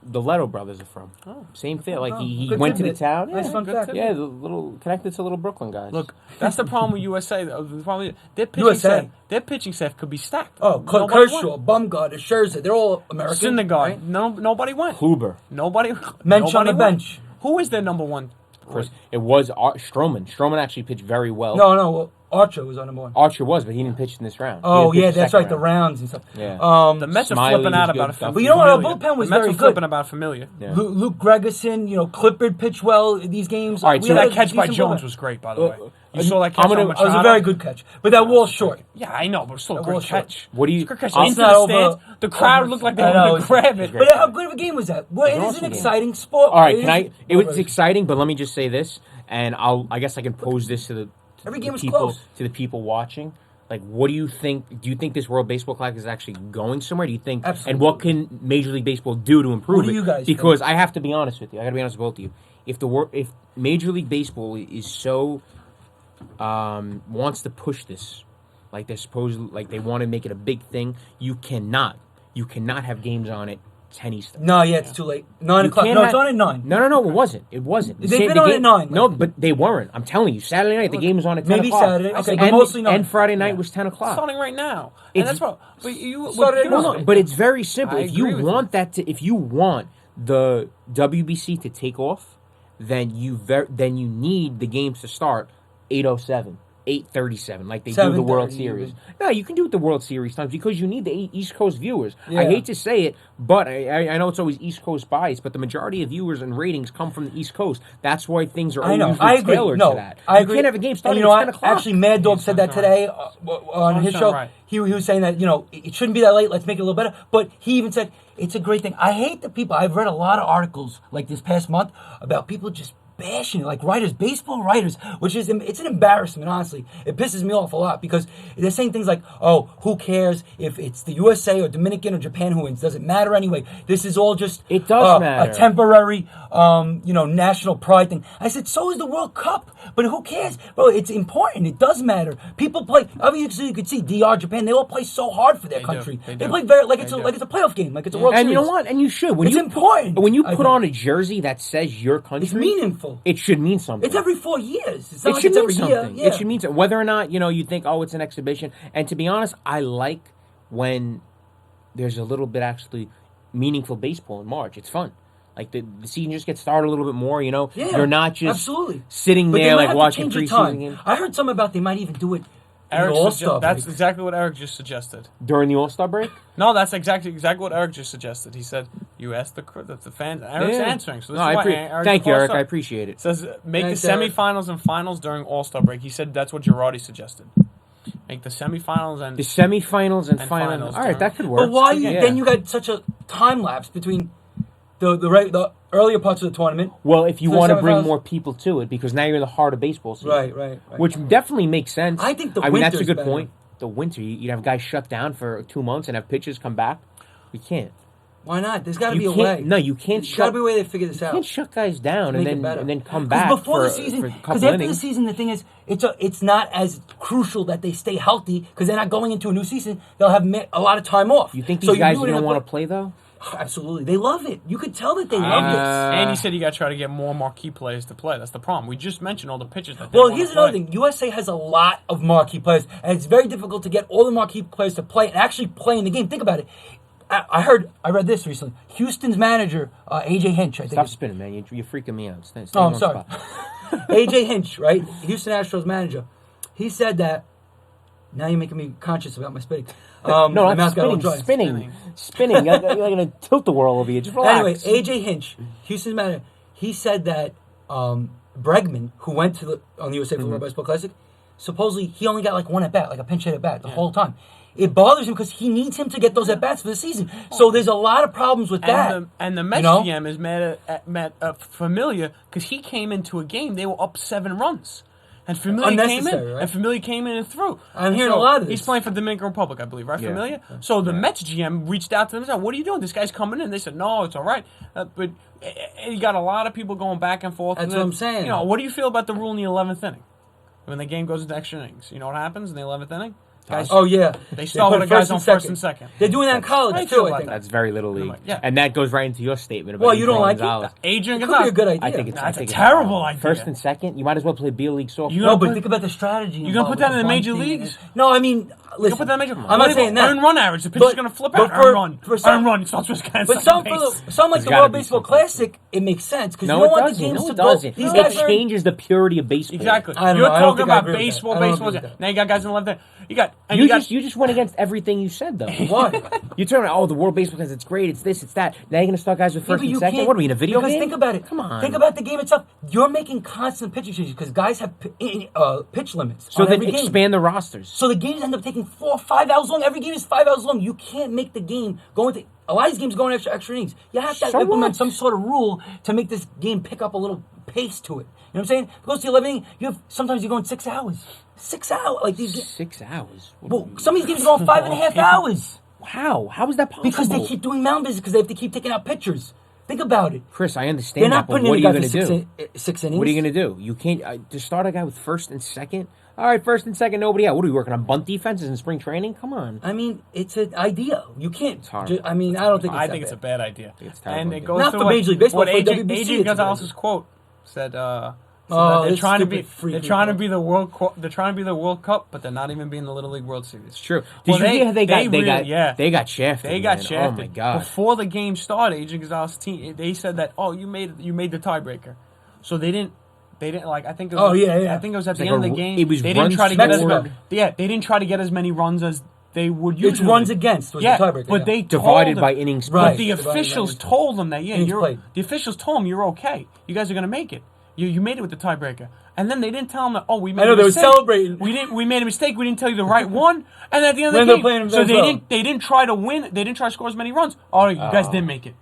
the Leto brothers are from. Oh. Same thing. Like, Oh, he good went to the tidbit. town. Nice Yeah, fun good fact. tidbit. yeah, the little connected to little Brooklyn guys. Look, that's the problem with USA. Though. The problem is USA. their pitching staff could be stacked. Oh, Nobody Kershaw, went. Bumgarner, Scherzer, they're all American. Syndergaard. Right? Nobody went. Huber. Nobody. Mensch on nobody the went. bench. Who is their number one? Chris, it was Stroman. Stroman actually pitched very well. No, well, Archer was on the board. Archer was, but he didn't pitch in this round. Oh, He didn't yeah, pitch that's second right, the round. rounds and stuff. Yeah. The Mets Smiley are flipping out was about good. Familia. But you know what, our bullpen was the Mets very are good. flipping about Familia. Yeah. Luke Gregerson, Clippard pitched well in these games. All right, We so had That a catch by decent Jones bullpen. was great, by the way. You saw that I'm catch gonna- on It Machado? was a very good catch. But that wall's short. Yeah, I know, but it's still a That great was short. catch. What do you- It's a great catch. I'll- Into It's the not stands. over- The crowd looked like they I were know, going to grab it. But how good of a game was that? Well, It was it an is an awesome game. exciting sport. All right, It it is- was exciting, but let me just say this, and I guess I can pose this to the Every game was people close. to the people watching. Like, what do you think? Do you think this World Baseball Classic is actually going somewhere? Do you think? Absolutely. And what can Major League Baseball do to improve What do it? you guys Because think? I have to be honest with you. I got to be honest with both of you. If Major League Baseball is so wants to push this, like they're supposed, like they want to make it a big thing, you cannot have games on it 10 Eastern. No, yeah, it's too late. 9 You o'clock. can't No, have- it's on at 9. No, it wasn't. It wasn't. They've been on at 9. No, but they weren't. I'm telling you, Saturday night the game was on at 10 Maybe o'clock. Saturday. Okay, and, but mostly 9. and Friday night Yeah. was 10 o'clock. Starting right now. It's- And that's what. But you. Started at but nine. But it's very simple. I If you agree with want if you want the WBC to take off, then you need the games to start 8:07. 8:37, like they do the World 7:30 Series. even. No, you can do it the World Series times because you need the East Coast viewers. Yeah. I hate to say it, but I know it's always East Coast bias, but the majority of viewers and ratings come from the East Coast. That's why things are I know. always I agree. tailored No, to that. I you agree. can't have a game And starting you know at 10 what? o'clock. Actually, Mad Dog said that today on his show. Right. He was saying that it shouldn't be that late. Let's make it a little better. But he even said it's a great thing. I hate the people. I've read a lot of articles like this past month about people just bashing it, like writers, baseball writers, it's an embarrassment, honestly. It pisses me off a lot because they're saying things like, oh, who cares if it's the USA or Dominican or Japan who wins? Does it matter anyway? This is all just It does matter. a temporary national pride thing. I said, so is the World Cup, but who cares? Bro, it's important. It does matter. People play, obviously you could see DR, Japan, they all play so hard for their They do. country. They They do. play very like it's They a do. like it's a playoff game, like it's a World And Series. you know what? And you should. It's important, When you I put think. on a jersey that says your country, It's meaningful. it should mean something. It's every 4 years. It's It not like should it's mean every something. year. Yeah. It should mean something. Whether or not, you think, oh, it's an exhibition. And to be honest, I like when there's a little bit actually meaningful baseball in March. It's fun. Like the season just gets started a little bit more, Yeah, You're not just absolutely. sitting But they there might like have to watching change the preseason time. games. I heard something about they might even do it in the Eric All-Star that's break. exactly what Eric just suggested. During the All-Star break? No, that's exactly what Eric just suggested. He said, "You asked the fans." Eric's Yeah. answering. So this No, is why thank you, Eric. All-Star I appreciate it. says make Thanks, the Eric. semifinals and finals during All-Star break. He said that's what Girardi suggested. Make the semifinals and The semifinals and And finals. finals All right, during- that could work. But why Yeah. then you got such a time lapse between the earlier parts of the tournament? Well, if you So want to bring semifinals- more people to it, because now you're in the heart of baseball season. Right. Which definitely makes sense. I think the mean, that's a winter's good better. point. The winter, you'd have guys shut down for 2 months and have pitchers come back. We can't. Why not? There's got to You be a can't- way. no, you can't There's got to shut- be a way to figure this You out. can't shut guys down and Make it then better. and then come 'Cause back before for, the season, for a because couple after innings. the season, the thing is, it's not as crucial that they stay healthy because they're not going into a new season. They'll have a lot of time off. You think So these guys do are it going to in a- want to play though? Absolutely, they love it. You could tell that they love this. and he said you got to try to get more marquee players to play. That's the problem. We just mentioned all the pitchers that. They Well, wanna here's play. another thing. USA has a lot of marquee players, and it's very difficult to get all the marquee players to play and actually play in the game. Think about it. I read this recently. Houston's manager, AJ Hinch, I think. Stop spinning, man. You're freaking me out. Stay Oh, in I'm one sorry. spot. AJ Hinch, right? Houston Astros manager. He said that. Now you're making me conscious about my spitting. No, my not mouth got all spinning. dry. Spinning. You're going to tilt the world over you. Just relax. Anyway, AJ Hinch, Houston's manager, he said that Bregman, who went on the USA for the World Baseball Classic, supposedly he only got like one at bat, like a pinch hit at bat the whole time. It bothers him because he needs him to get those at bats for the season. So there's a lot of problems with that. And the Mets GM is mad at Familia because he came into a game they were up 7 runs. And Familia came in, Unnecessary, right? and Familia came in and threw. I'm hearing So a lot of this. He's playing for Dominican Republic, I believe, right, Yeah. Familia? So the Mets GM reached out to them and said, "What are you doing? This guy's coming in." They said, "No, it's all right." But you got a lot of people going back and forth. That's and what I'm saying. What do you feel about the rule in the 11th inning? When the game goes into extra innings, you know what happens in the 11th inning? Guys, Oh yeah, they start put with the guys on first first and second. They're doing that in How college you too. feel I about think. that? That's very little league. Yeah. And that goes right into your statement about Well, you don't Adrian like it? Gonzalez. Adrian It could be a Gonzalez. good idea. I think it's That's a it's terrible idea. First and second, you might as well play beer league softball. You No, gonna but put- think about the strategy. You gonna put involved that with in the the major bunting leagues? No, I mean, You listen. can put that in major. I'm not saying that. Earn run average. The pitcher's gonna flip out. but for- Earn run. for some- Earn run. Starts with guys But on some base. for some like There's the gotta World be Baseball some Classic, it makes sense because you No, don't it want the doesn't. games No, to it go. doesn't. These It guys are changes the purity of baseball. Exactly. I don't You're know. I don't talking think I about agree with that. baseball. I don't Baseball. agree with that. Now you got guys in the left there. You got. And You got, just went against everything you said though. Why? You're telling me, oh, the World Baseball Classic, it's great, it's this, it's that. Now you're gonna start guys with Yeah, first but and you second. can't- What are we in a video because game? think about it. Come on. Think about the game itself. You're making constant pitching changes because guys have pitch limits. So on then every game. expand the rosters. So the games end up taking 4 or 5 hours long. Every game is 5 hours long. You can't make the game go into a lot of these games going extra innings. You have to So implement what? some sort of rule to make this game pick up a little pace to it. You know what I'm saying? If it goes to 11 inning, sometimes you're going 6 hours. 6 hours. Like these. 6 hours. Well, some of these games are going 5.5 hours How? How is that possible? because they keep doing mound visits because they have to keep taking out pitchers. Think about it. Chris, I They're understand not that, but putting what are in you a guy going for to do? six innings. What are you going to do? You can't to start a guy with first and second. All right, first and second, nobody out. What are we working on? Bunt defenses in spring training? Come on. I mean, it's an idea. You can't. horrible. I mean, I don't think. It's I that think it's a bad. bad idea. it's terrible And it idea. goes Not to for what, Major League Baseball, what for Adrian, WBC, Adrian it's a bad Gonzalez's idea. quote said. That they're this trying to be stupid freak they're trying to people. be the trying to be the World Cup, but they're not even being the Little League World Series. It's true. Well, Did you hear they got yeah. they got shafted? They got man. shafted. Oh my god. Before the game started, Adrian Gonzalez's team, they said that, oh, you made the tiebreaker. So they didn't like, I think it was, Oh, yeah. I think it was at the like end of a- the game. it was they didn't runs try to get as scored. they didn't try to get as many runs as they would usually. It's runs against was yeah, the tiebreaker. but yeah. they Divided told them, by innings But Right. the Divided by officials innings told them that Innings played. the officials told them you're okay. You guys are gonna make it. You made it with the tiebreaker, and then they didn't tell them that. Oh, we made. I know, a they were mistake. celebrating. We made a mistake. We didn't tell you the right one, and at the end When of they're the playing game, so they Venezuela. didn't try to win. They didn't try to score as many runs. Oh, you guys didn't make it.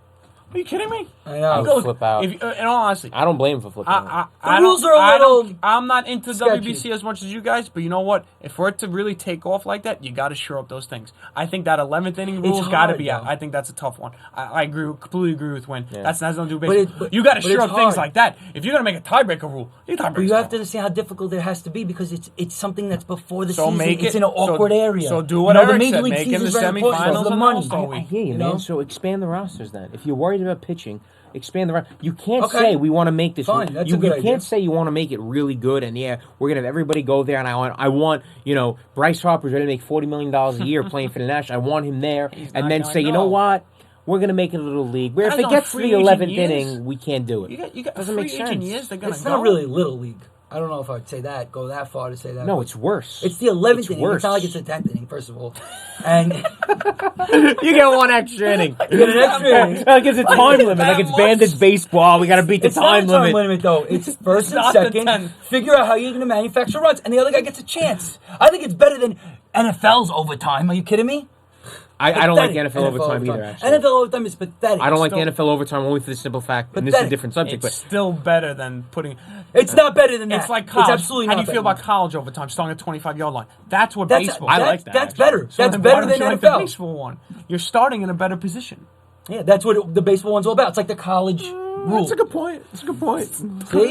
Are you kidding me? I know. I would flip out. If, in all honesty, I don't blame him for flipping. out. The rules are a little I'm not into sketchy. WBC as much as you guys, but you know what? If for it to really take off like that, you got to shore up those things. I think that 11th inning rule's got to hard, be out. though. I think that's a tough one. I completely agree with Win. Yeah. That's nothing to do with But baseball. it- You got to but shore it's up things hard. like that. If you're gonna make a tiebreaker rule, you tiebreaker. But you have to understand how difficult it has to be because it's something that's before the So season. make It's it- in an awkward so- area. so do what Eric the Major said, League make it in season's the very important for semifinals the and money. All-Star I hear you, You man. know? So expand the rosters then. If you're worried about pitching, expand the roster. You can't Okay. say we want to make this. Fine, that's you, a good you idea. can't say you want to make it really good and yeah, we're gonna have everybody go there and I want Bryce Harper's ready to make $40 million a year playing for the National. I want him there, not and then gonna say, you know go. what? We're gonna make it a little league. Where if Guys it on gets to free the agent 11th years? inning, we can't do it. You got Doesn't free make agent sense. years. They're gonna It's go. not really little league. I don't know if I'd say that. Go that far to say that. No, but it's worse. it's the 11th It's inning. worse. It's not like it's the 10th inning. First of all, and You get one extra inning. you get an extra inning. Like it's a time limit. Like it's much. bandits baseball. We got to beat the It's not a time time limit. limit though. It's first and not the second. 10. Figure out how you're going to manufacture runs, and the other guy gets a chance. I think it's better than NFL's overtime. Are you kidding me? I don't like Pathetic. NFL overtime either. Actually, NFL overtime is pathetic. I don't like Still- the NFL overtime only for the simple fact. But And this is a that- different subject, It's but still better than putting. It's not better than that. It's like college. It's absolutely How not do you feel better about college overtime, starting at 25-yard line? That's what That's- baseball. I is. like that, That's actually. better. So That's then better why than don't you like the NFL. baseball one. You're starting in a better position. Yeah, that's what the baseball one's all about. It's like the college rule. That's a good point. That's a good point. See,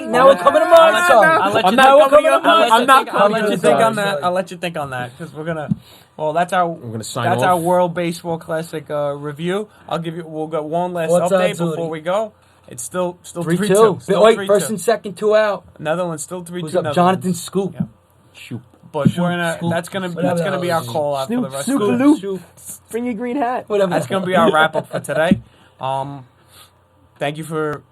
now we're coming to my I'll side. let I'm you not think- coming up I'll let on you that. think- I'll let you think on Sorry, that. sorry. I'll let you think on that because we're gonna. Well, that's our. We're gonna sign That's off. our World Baseball Classic review. I'll give you. We'll get one last What's update up, Zuli? before we go. It's still 3-2. 3-2. Still Wait, 3-2. first and second, 2 out. Netherlands still 3-2. Who's up? Netherlands. Jonathan Scoop. Yeah. Shoot. But we're gonna. Scoop. That's gonna Whatever be that our was. call out for the rest Snoop of the. Loop. Scoop. Bring your green hat. Whatever. That's gonna be our wrap up for today. Thank you for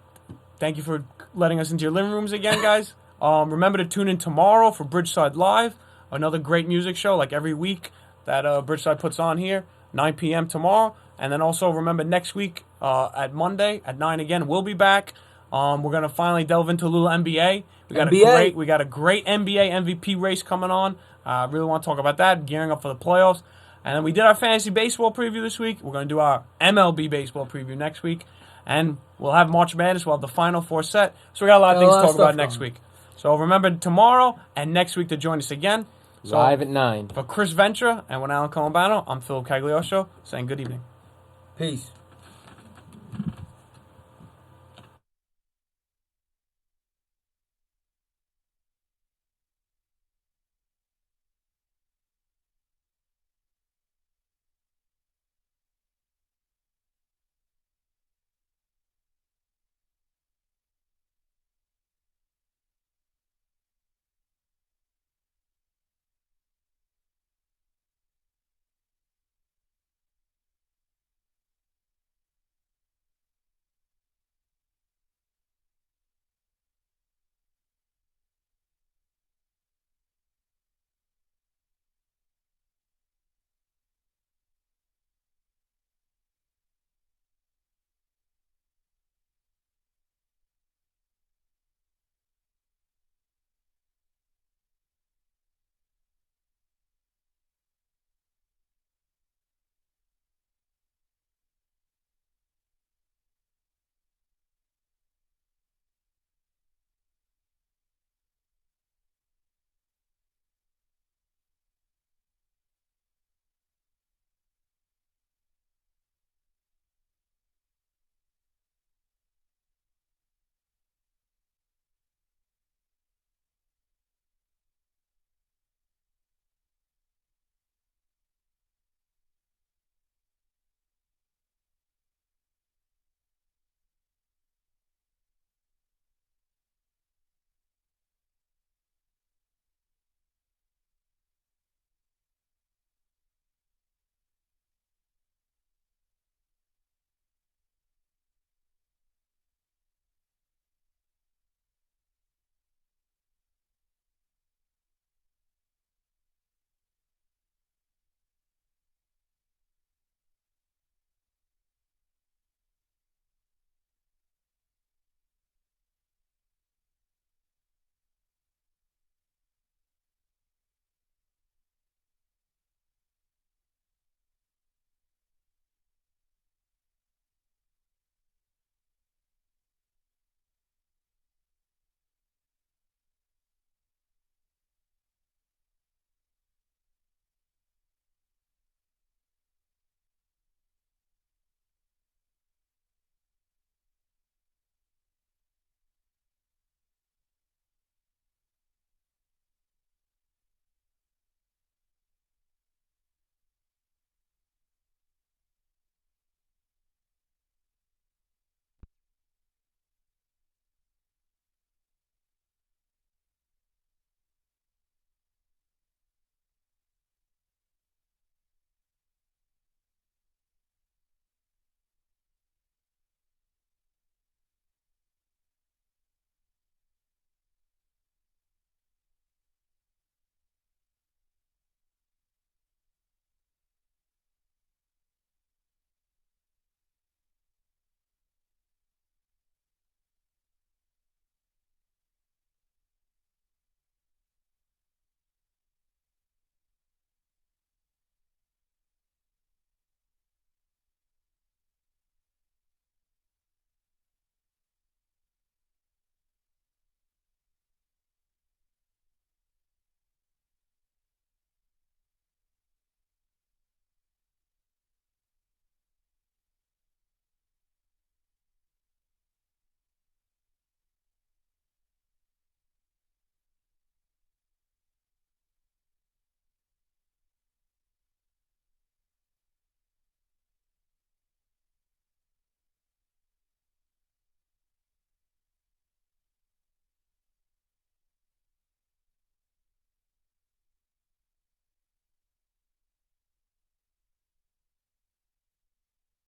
letting us into your living rooms again, guys. Remember to tune in tomorrow for Bridgeside Live, another great music show like every week that Bridgeside puts on here, 9 p.m. tomorrow. And then also remember next week at Monday at 9 again, we'll be back. We're gonna finally delve into a little NBA. We got a great NBA MVP race coming on. I really want to talk about that, gearing up for the playoffs. And then we did our fantasy baseball preview this week. We're going to do our MLB baseball preview next week. And we'll have March Madness. We'll have the Final Four set. So we got a lot of things to talk about next week. So remember tomorrow and next week to join us again. So Live at 9. for Chris Ventura and with Alan Colombano, I'm Philip Cagliosho saying good evening. Peace.